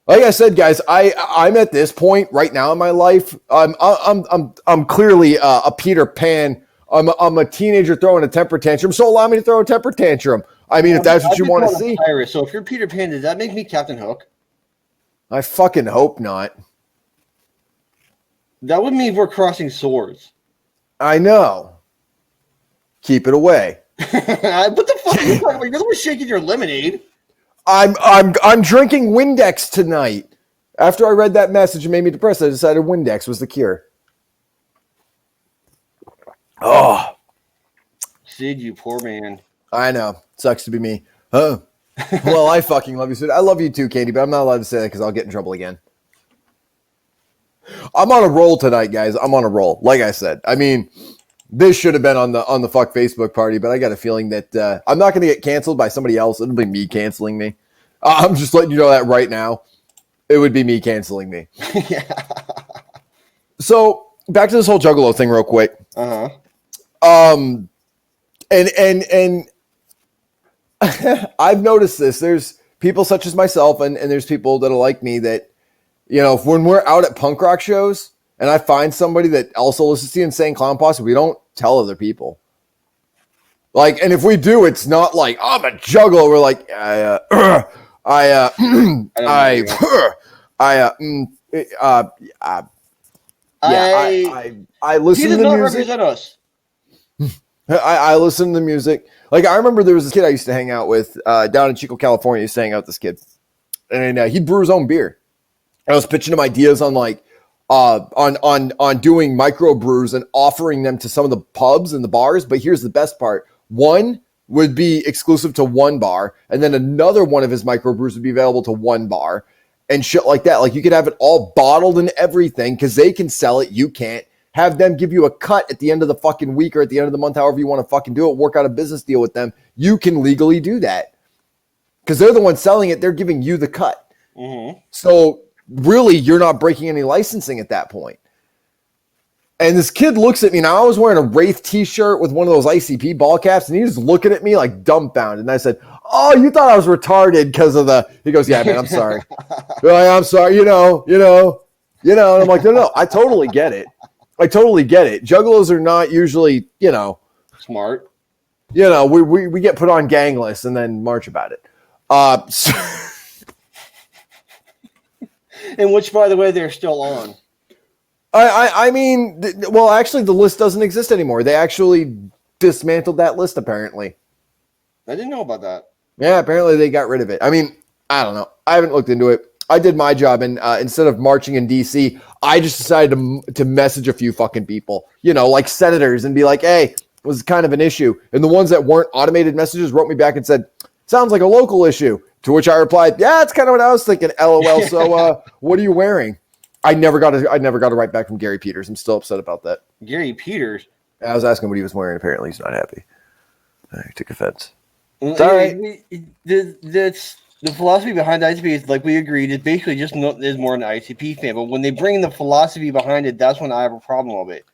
Like I said, guys, I'm at this point right now in my life. I'm clearly a Peter Pan. I'm a teenager throwing a temper tantrum. So allow me to throw a temper tantrum. I mean, if that's what you want to see. Pirate. So if you're Peter Pan, does that make me Captain Hook? I fucking hope not. That would mean we're crossing swords. I know. Keep it away. What the fuck are you talking about? You're the one shaking your lemonade. I'm drinking Windex tonight. After I read that message, it made me depressed. I decided Windex was the cure. Oh, Sid, you poor man. I know. Sucks to be me. Oh, well, I fucking love you, Sid. I love you too, Katie, but I'm not allowed to say that because I'll get in trouble again. I'm on a roll tonight, guys. I'm on a roll. Like I said, I mean, this should have been on the fuck Facebook party, but I got a feeling that I'm not going to get canceled by somebody else. It'll be me canceling me. I'm just letting you know that right now. It would be me canceling me. Yeah. So back to this whole Juggalo thing, real quick. And I've noticed this. There's people such as myself, and there's people that are like me that, you know, when we're out at punk rock shows and I find somebody that also listens to the Insane Clown Posse, we don't tell other people. Like, and if we do, it's not like, I'm a juggalo. We're like, I don't know. I He listen does to the not music. represent us. I listen to the music. Like I remember there was this kid I used to hang out with down in Chico, California. I used to hang out with this kid, and he'd brew his own beer. I was pitching him ideas on like on doing micro brews and offering them to some of the pubs and the bars. But here's the best part: one would be exclusive to one bar, and then another one of his micro brews would be available to one bar, and shit like that. Like you could have it all bottled and everything because they can sell it, you can't. Have them give you a cut at the end of the fucking week or at the end of the month, however you want to fucking do it. Work out a business deal with them. You can legally do that because they're the ones selling it. They're giving you the cut. Mm-hmm. So really, you're not breaking any licensing at that point. And this kid looks at me. Now I was wearing a Wraith t-shirt with one of those ICP ball caps, and he's looking at me like dumbfounded. And I said, "Oh, you thought I was retarded because of the?" He goes, "Yeah, man, I'm sorry. Like, I'm sorry. You know." And I'm like, no, I totally get it. I totally get it. Juggalos are not usually, Smart. We get put on gangless and then march about it. And which, by the way, they're still on. I mean, well, actually, the list doesn't exist anymore. They actually dismantled that list, apparently. I didn't know about that. Yeah, apparently they got rid of it. I mean, I don't know. I haven't looked into it. I did my job, and instead of marching in D.C., I just decided to message a few fucking people, like senators, and be like, hey, it was kind of an issue. And the ones that weren't automated messages wrote me back and said, sounds like a local issue. To which I replied, yeah, that's kind of what I was thinking, LOL. So what are you wearing? I never got to write back from Gary Peters. I'm still upset about that. Gary Peters? I was asking what he was wearing. Apparently he's not happy. I took offense. It's all right. The philosophy behind ICP is, like we agreed, it's basically just is more an ICP fan. But when they bring the philosophy behind it, that's when I have a problem with it.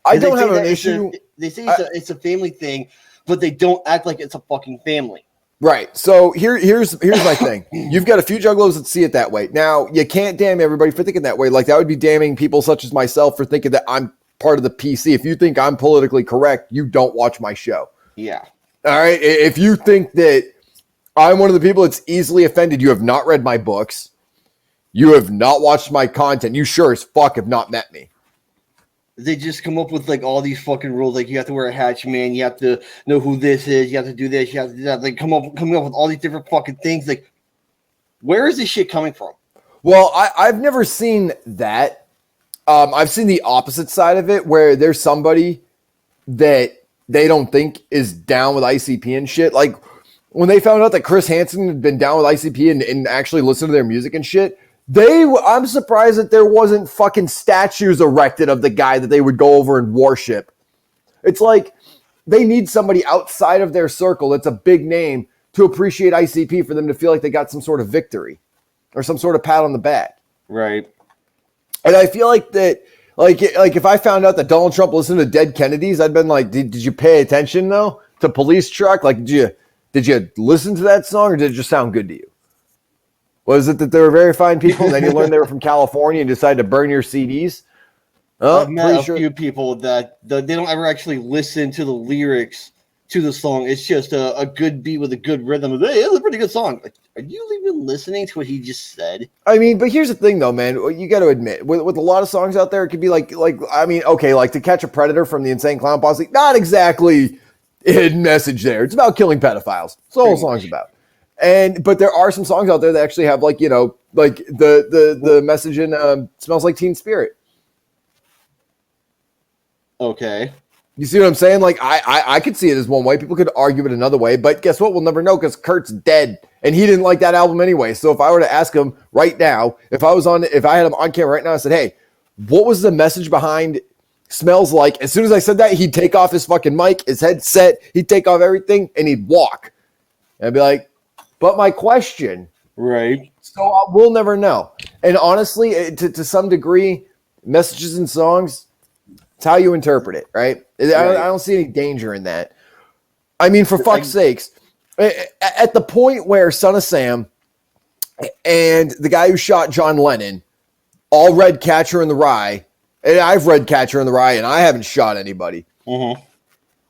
I don't have an issue. They say it's a family thing, but they don't act like it's a fucking family. Right. So here's my thing. You've got a few juggalos that see it that way. Now, you can't damn everybody for thinking that way. Like, that would be damning people such as myself for thinking that I'm part of the PC. If you think I'm politically correct, you don't watch my show. Yeah. All right. If you think that I'm one of the people that's easily offended, you have not read my books. You have not watched my content. You sure as fuck have not met me. They just come up with like all these fucking rules. Like, you have to wear a hatch, man. You have to know who this is. You have to do this. You have to do that. Like, coming up with all these different fucking things. Like, where is this shit coming from? Well, I've never seen that. I've seen the opposite side of it, where there's somebody that they don't think is down with ICP and shit. Like, when they found out that Chris Hansen had been down with ICP and actually listened to their music and shit, I'm surprised that there wasn't fucking statues erected of the guy that they would go over and worship. It's like they need somebody outside of their circle that's a big name to appreciate ICP for them to feel like they got some sort of victory or some sort of pat on the back. Right. And I feel like that, like if I found out that Donald Trump listened to Dead Kennedys, I'd been like, did you pay attention though to Police Truck? Like, did you listen to that song, or did it just sound good to you? Was it that they were very fine people, and then you learned they were from California and decided to burn your CDs? Oh, I've met a few people that they don't ever actually listen to the lyrics to the song. It's just a good beat with a good rhythm. Hey, it's a pretty good song. Like, are you even listening to what he just said? I mean, but here's the thing, though, man. You got to admit, with a lot of songs out there, it could be like I mean, okay, like To Catch a Predator from the Insane Clown Posse, not exactly a hidden message there. It's about killing pedophiles. That's all the song's about. But there are some songs out there that actually have, like, the message in Smells Like Teen Spirit. Okay. You see what I'm saying? Like, I could see it as one way. People could argue it another way. But guess what? We'll never know, because Kurt's dead. And he didn't like that album anyway. So if I were to ask him right now, if I had him on camera right now, I said, hey, what was the message behind Smells Like? As soon as I said that, he'd take off his fucking mic, his headset, he'd take off everything, and he'd walk. And I'd be like, but my question. Right. So we'll never know. And honestly, to some degree, messages and songs, it's how you interpret it, right? I don't see any danger in that. I mean, for fuck's sakes, at the point where Son of Sam and the guy who shot John Lennon all read Catcher in the Rye, and I've read Catcher in the Rye, and I haven't shot anybody. Mm-hmm.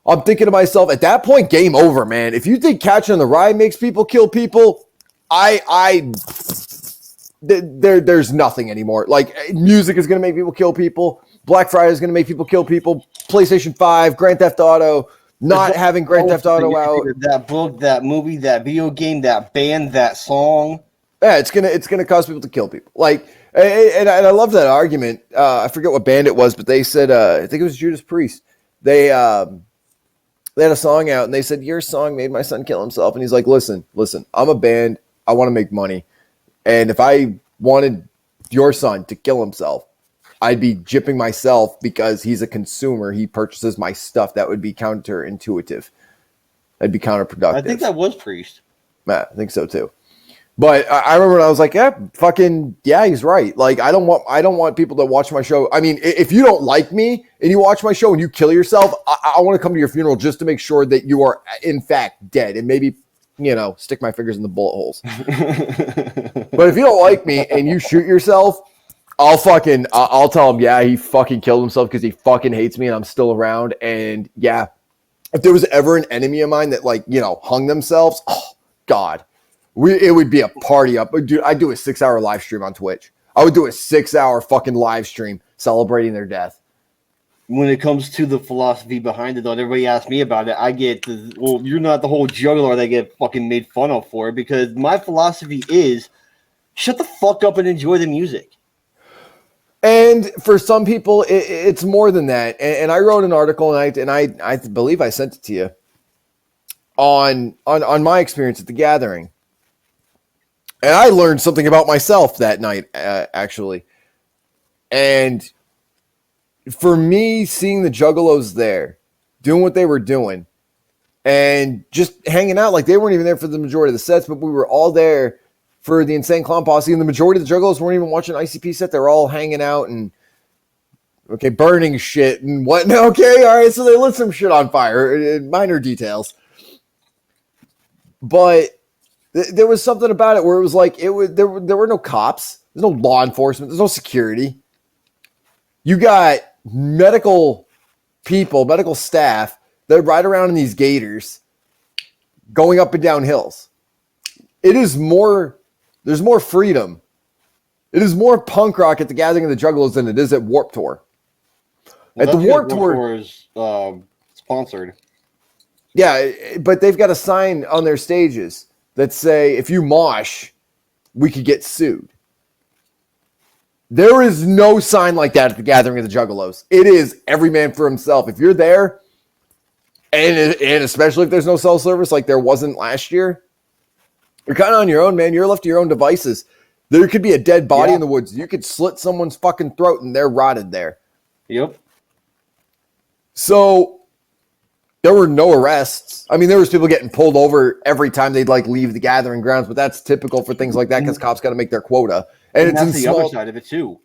I'm thinking to myself, at that point, game over, man. If you think Catcher in the Rye makes people kill people, there's nothing anymore. Like, music is going to make people kill people. Black Friday is going to make people kill people. PlayStation 5, Grand Theft Auto, not having Grand Theft Auto out. That book, that movie, that video game, that band, that song. Yeah, it's gonna cause people to kill people. Like, and I love that argument. I forget what band it was, but they said, I think it was Judas Priest. They had a song out, and they said, your song made my son kill himself. And he's like, listen, I'm a band. I want to make money. And if I wanted your son to kill himself, I'd be gypping myself because he's a consumer. He purchases my stuff. That would be counterintuitive. That'd be counterproductive. I think that was Priest. I think so too. But I remember when I was like, yeah, he's right. Like, I don't want people to watch my show. I mean, if you don't like me and you watch my show and you kill yourself, I want to come to your funeral just to make sure that you are in fact dead and maybe, stick my fingers in the bullet holes. But if you don't like me and you shoot yourself, I'll tell him, yeah, he fucking killed himself because he fucking hates me and I'm still around. And yeah, if there was ever an enemy of mine that hung themselves, oh God. It would be a party up. Dude, I'd do a 6-hour live stream on Twitch. I would do a 6-hour fucking live stream celebrating their death. When it comes to the philosophy behind it, though, and everybody asks me about it, I get, you're not the whole juggler that get fucking made fun of for it, because my philosophy is shut the fuck up and enjoy the music. And for some people, it's more than that. And I wrote an article, and I believe I sent it to you on my experience at the gathering. And I learned something about myself that night, actually. And for me, seeing the Juggalos there, doing what they were doing, and just hanging out, like they weren't even there for the majority of the sets, but we were all there for the Insane Clown Posse, and the majority of the Juggalos weren't even watching an ICP set. They were all hanging out and, burning shit and whatnot. Okay, all right, so they lit some shit on fire. Minor details. But there was something about it where it was like there were no cops, there's no law enforcement, there's no security. You got medical people, medical staff that ride around in these gators going up and down hills. There's more freedom. It is more punk rock at the Gathering of the Juggalos than it is at Warped Tour. Well, at the Warped Tour is sponsored. Yeah, but they've got a sign on their stages that say, if you mosh, we could get sued. There is no sign like that at the Gathering of the Juggalos. It is every man for himself. If you're there, and especially if there's no cell service like there wasn't last year, you're kind of on your own, man. You're left to your own devices. There could be a dead body in the woods. You could slit someone's fucking throat and they're rotted there. Yep. So there were no arrests. I mean, there was people getting pulled over every time they'd leave the gathering grounds, but that's typical for things like that because cops got to make their quota. And it's that's the other side of it too.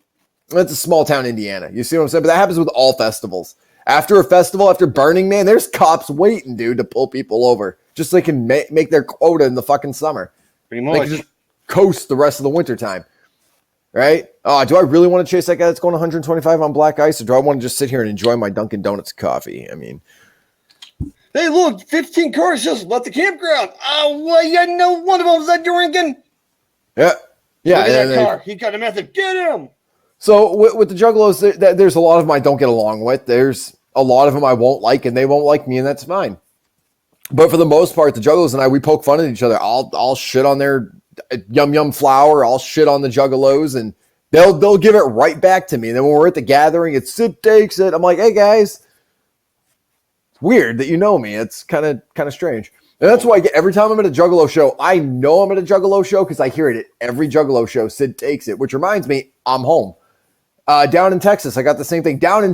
It's a small town Indiana. You see what I'm saying? But that happens with all festivals. After a festival, after Burning Man, there's cops waiting, dude, to pull people over just so they can make their quota in the fucking summer. Pretty much. They can just coast the rest of the winter time. Right? Do I really want to chase that guy that's going 125 on black ice, or do I want to just sit here and enjoy my Dunkin' Donuts coffee? I mean, hey, look, 15 cars just left the campground. Oh, well, one of them was that drinking. Yeah. Yeah. Look at that car. He got a method. Get him. So with the Juggalos, there's a lot of them I don't get along with. There's a lot of them I won't like, and they won't like me, and that's fine. But for the most part, the Juggalos and I, we poke fun at each other. I'll shit on their Yum Yum Flower. I'll shit on the Juggalos, and they'll give it right back to me. And then when we're at the gathering, it's Sid Takes It. I'm like, hey guys, it's weird that you know me. It's kind of strange. And that's why every time I'm at a Juggalo show, I know I'm at a Juggalo show because I hear it at every Juggalo show. Sid Takes It, which reminds me, I'm home. Down in Texas, I got the same thing. Down in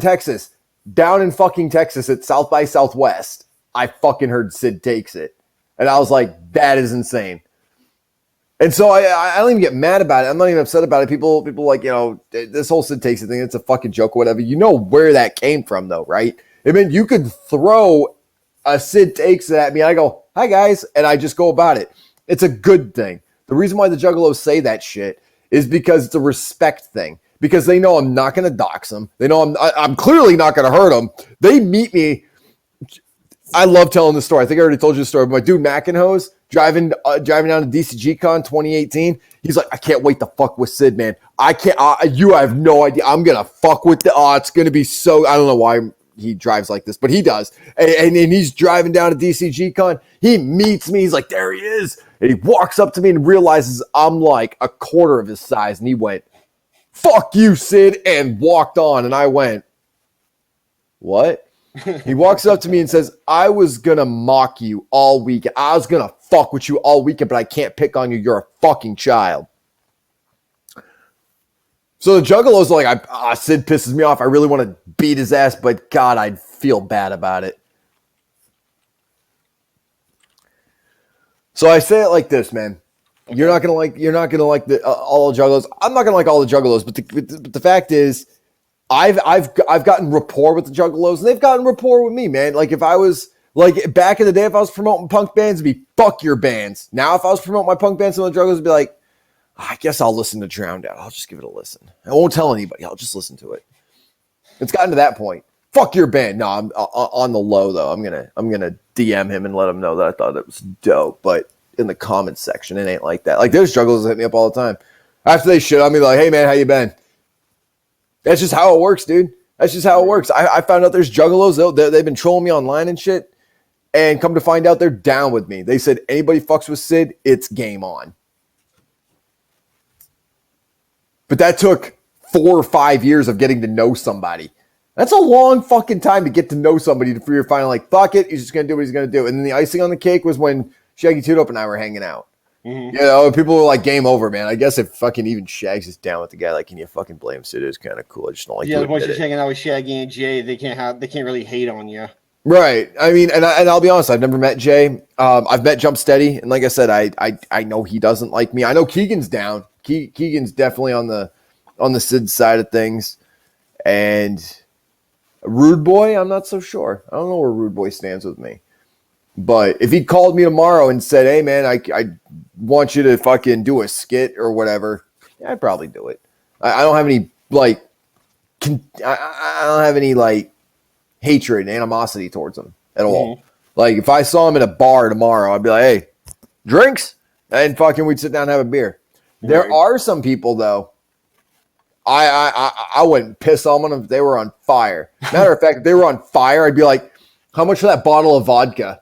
fucking Texas at South by Southwest, I fucking heard Sid Takes It. And I was like, that is insane. And so I don't even get mad about it. I'm not even upset about it. People like, this whole Sid Takes It thing, it's a fucking joke or whatever. You know where that came from though, right? I mean, you could throw a Sid Takes It at me and I go, hi guys, and I just go about it. It's a good thing. The reason why the Juggalos say that shit is because it's a respect thing. Because they know I'm not going to dox them. They know I'm clearly not going to hurt them. They meet me I love telling this story. I think I already told you the story. But my dude Mackinhose driving down to DCG Con 2018. He's like, I can't wait to fuck with Sid, man. I can't. You have no idea. I'm gonna fuck with the. Oh, it's gonna be so. I don't know why he drives like this, but he does. And he's driving down to DCG Con. He meets me. He's like, there he is. And he walks up to me and realizes I'm like a quarter of his size. And he went, fuck you, Sid, and walked on. And I went, what? He walks up to me and says, I was going to mock you all weekend. I was going to fuck with you all weekend, but I can't pick on you. You're a fucking child. So the Juggalos are like, Sid pisses me off. I really want to beat his ass, but God, I'd feel bad about it. So I say it like this, man. Okay. You're not gonna like the all the Juggalos. I'm not gonna like all the Juggalos, but the fact is, I've gotten rapport with the Juggalos, and they've gotten rapport with me, man. Like if I was like back in the day, if I was promoting punk bands, it'd be fuck your bands. Now if I was promoting my punk bands, some of the Juggalos would be like, I guess I'll listen to Drowned Out. I'll just give it a listen. I won't tell anybody. I'll just listen to it. It's gotten to that point. Fuck your band. No, I'm on the low though. I'm gonna DM him and let him know that I thought it was dope. But in the comments section, it ain't like that. Like there's Juggalos that hit me up all the time. After they shit on me, like, hey man, how you been? That's just how it works, dude. That's just how it works. I found out there's Juggalos. They've been trolling me online and shit. And come to find out, they're down with me. They said, anybody fucks with Sid, it's game on. But that took 4 or 5 years of getting to know somebody. That's a long fucking time to get to know somebody before you're finally like, fuck it, he's just going to do what he's going to do. And then the icing on the cake was when Shaggy Two Dope and I were hanging out. Mm-hmm. You know, people were like, game over, man. I guess if fucking even Shags is down with the guy, like, can you fucking blame Sid? It's kind of cool. I just don't like to once you're hanging out with Shaggy and Jay, they can't really hate on you. Right. I mean, and I'll be honest, I've never met Jay. I've met Jump Steady, and like I said, I know he doesn't like me. I know Keegan's down. Keegan's definitely on the Sid side of things. And Rude Boy, I'm not so sure. I don't know where Rude Boy stands with me. But if he called me tomorrow and said, hey, man, I want you to fucking do a skit or whatever, yeah, I'd probably do it. I don't have any, like, I don't have any, like, hatred and animosity towards him at all. Mm-hmm. Like, if I saw him at a bar tomorrow, I'd be like, hey, drinks? And fucking we'd sit down and have a beer. Right. There are some people, though, I wouldn't piss on them if they were on fire. Matter of fact, if they were on fire, I'd be like, how much for that bottle of vodka?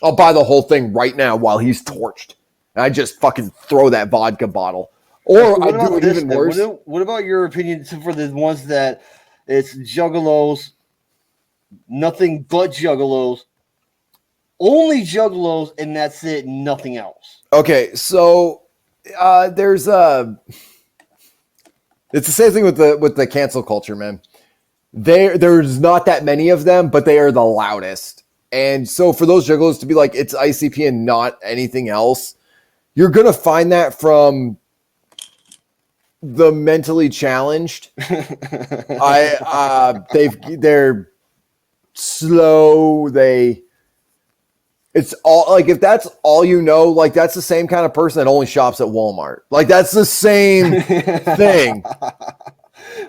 I'll buy the whole thing right now while he's torched. And I just fucking throw that vodka bottle. Or I do it even worse. What about your opinion for the ones that it's Juggalos, nothing but Juggalos, only Juggalos, and that's it, nothing else? Okay, so there's it's the same thing with the cancel culture, man. There's not that many of them, but they are the loudest. And so for those Juggalos to be like, it's ICP and not anything else, you're going to find that from the mentally challenged. They're slow. It's all like, if that's all you know, like that's the same kind of person that only shops at Walmart. Like that's the same thing.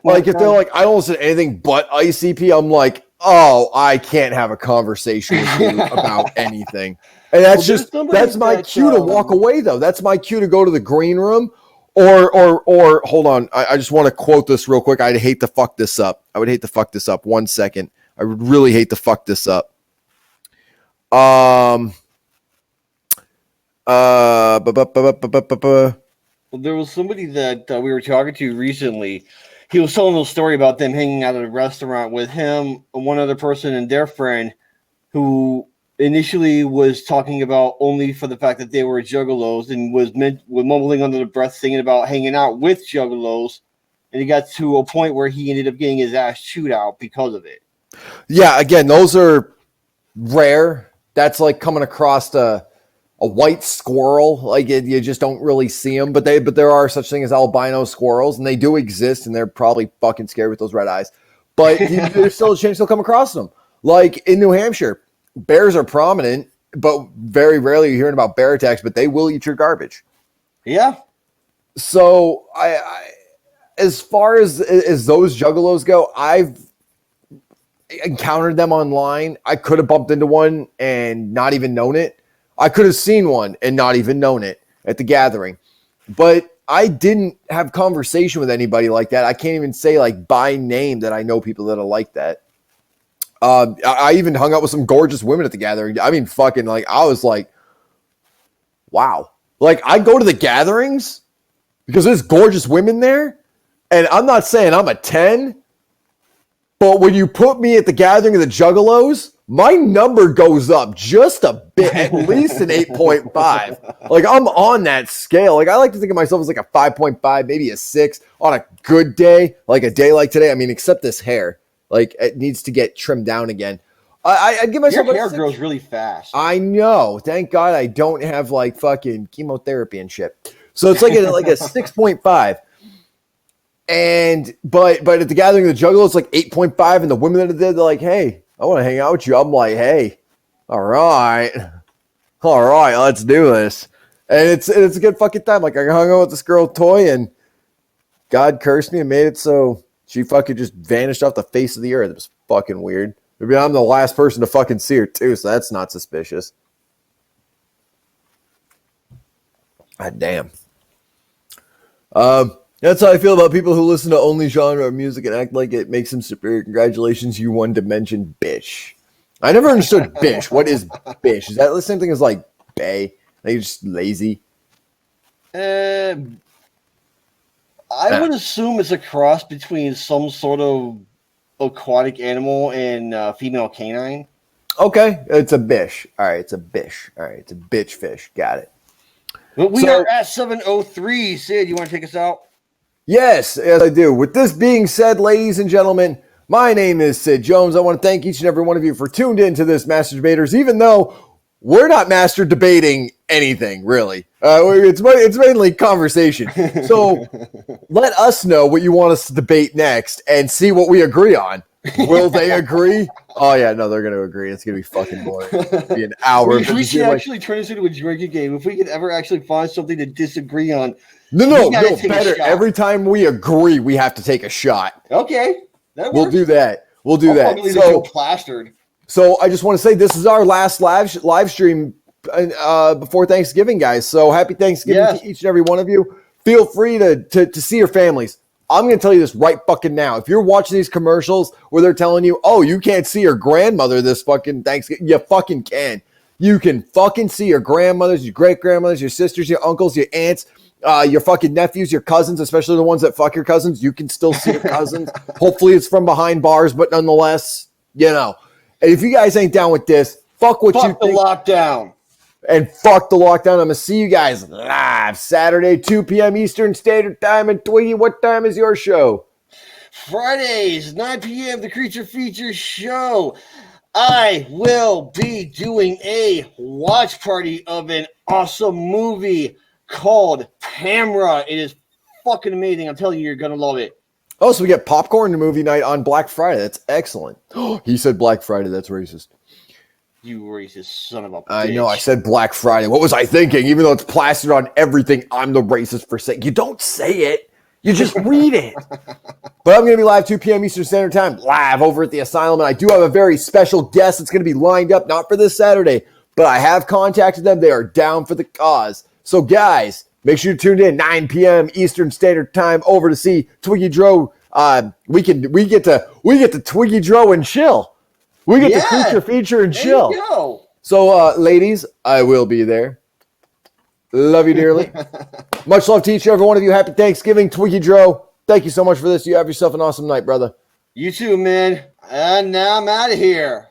Like if they're like, I don't listen to anything but ICP, I'm like, oh, I can't have a conversation with you about anything. And that's that's my cue to walk away though. That's my cue to go to the green room or hold on. I just want to quote this real quick. I'd hate to fuck this up. I would hate to fuck this up. 1 second. I would really hate to fuck this up. Well, there was somebody that we were talking to recently. He was telling a story about them hanging out at a restaurant with him, one other person, and their friend, who initially was talking about only for the fact that they were Juggalos and was mumbling under the breath, singing about hanging out with Juggalos, and he got to a point where he ended up getting his ass chewed out because of it. Yeah, again, those are rare. That's like coming across a white squirrel. Like you just don't really see them, but there are such things as albino squirrels, and they do exist, and they're probably fucking scary with those red eyes. But there's still a chance you'll come across them. Like in New Hampshire, bears are prominent, but very rarely you're hearing about bear attacks. But they will eat your garbage. Yeah. So I as far as those Juggalos go, encountered them online. I could have bumped into one and not even known it. I could have seen one and not even known it at the gathering. But I didn't have conversation with anybody like that. I can't even say like by name that I know people that are like that. I even hung out with some gorgeous women at the gathering. I mean, fucking like, I was like, wow. Like, I go to the gatherings because there's gorgeous women there. And I'm not saying I'm a 10, but when you put me at the gathering of the Juggalos, my number goes up just a bit, at least an 8.5. Like, I'm on that scale. Like, I like to think of myself as like a 5.5, maybe a 6 on a good day, like a day like today. I mean, except this hair. Like, it needs to get trimmed down again. I'd give myself your hair grows really fast. I know. Thank God I don't have like fucking chemotherapy and shit. So it's like a 6.5. And but at the gathering of the Juggalo, it's like 8.5, and the women that are there, they're like, hey, I want to hang out with you. I'm like, hey, all right, let's do this. And it's a good fucking time. Like, I hung out with this girl Toy, and God cursed me and made it so she fucking just vanished off the face of the earth. It was fucking weird. Maybe I'm the last person to fucking see her too, so that's not suspicious. God damn. That's how I feel about people who listen to only genre of music and act like it makes them superior. Congratulations, you one-dimension bitch. I never understood bitch. What is bitch? Is that the same thing as like bae? Like, you're just lazy? I would assume it's a cross between some sort of aquatic animal and female canine. Okay, it's a bish. All right, it's a bish. All right, it's a bitch fish. Got it. But we are at 7:03. Sid, you want to take us out? Yes, I do. With this being said, ladies and gentlemen, my name is Sid Jones. I want to thank each and every one of you for tuned in to this Master Debaters, even though we're not master debating anything, really. It's mainly conversation. So let us know what you want us to debate next and see what we agree on. Will they agree? Oh, yeah, no, they're going to agree. It's going to be fucking boring. It'll be an hour. We should actually turn this into a drinking game. If we could ever actually find something to disagree on. No, better. Every time we agree, we have to take a shot. Okay. We'll do that. So plastered. So I just want to say this is our last live stream before Thanksgiving, guys. So happy Thanksgiving to each and every one of you. Feel free to see your families. I'm going to tell you this right fucking now. If you're watching these commercials where they're telling you, oh, you can't see your grandmother this fucking Thanksgiving, you fucking can. You can fucking see your grandmothers, your great-grandmothers, your sisters, your uncles, your aunts, your fucking nephews, your cousins, especially the ones that fuck your cousins. You can still see your cousins. Hopefully it's from behind bars, but nonetheless, you know. And if you guys ain't down with this, fuck you think. Fuck the lockdown. And fuck the lockdown. I'm going to see you guys live Saturday, 2 p.m. Eastern Standard Time. And Twiggy, what time is your show? Fridays, 9 p.m. The Creature Features show. I will be doing a watch party of an awesome movie called Pamela. It is fucking amazing. I'm telling you, you're going to love it. Oh, so we get popcorn movie night on Black Friday. That's excellent. He said Black Friday. That's racist. You racist son of a bitch. I know. I said Black Friday. What was I thinking? Even though it's plastered on everything, I'm the racist for saying. You don't say it. You just read it. But I'm going to be live 2 p.m. Eastern Standard Time, live over at the Asylum. And I do have a very special guest that's going to be lined up, not for this Saturday, but I have contacted them. They are down for the cause. So, guys, make sure you tune in 9 p.m. Eastern Standard Time over to see Twiggy Dro. We get to Twiggy Dro and chill. We get the Creature Feature and chill. There you go. So, ladies, I will be there. Love you dearly. Much love to each and every one of you. Happy Thanksgiving, Twiggy Dro. Thank you so much for this. You have yourself an awesome night, brother. You too, man. And now I'm out of here.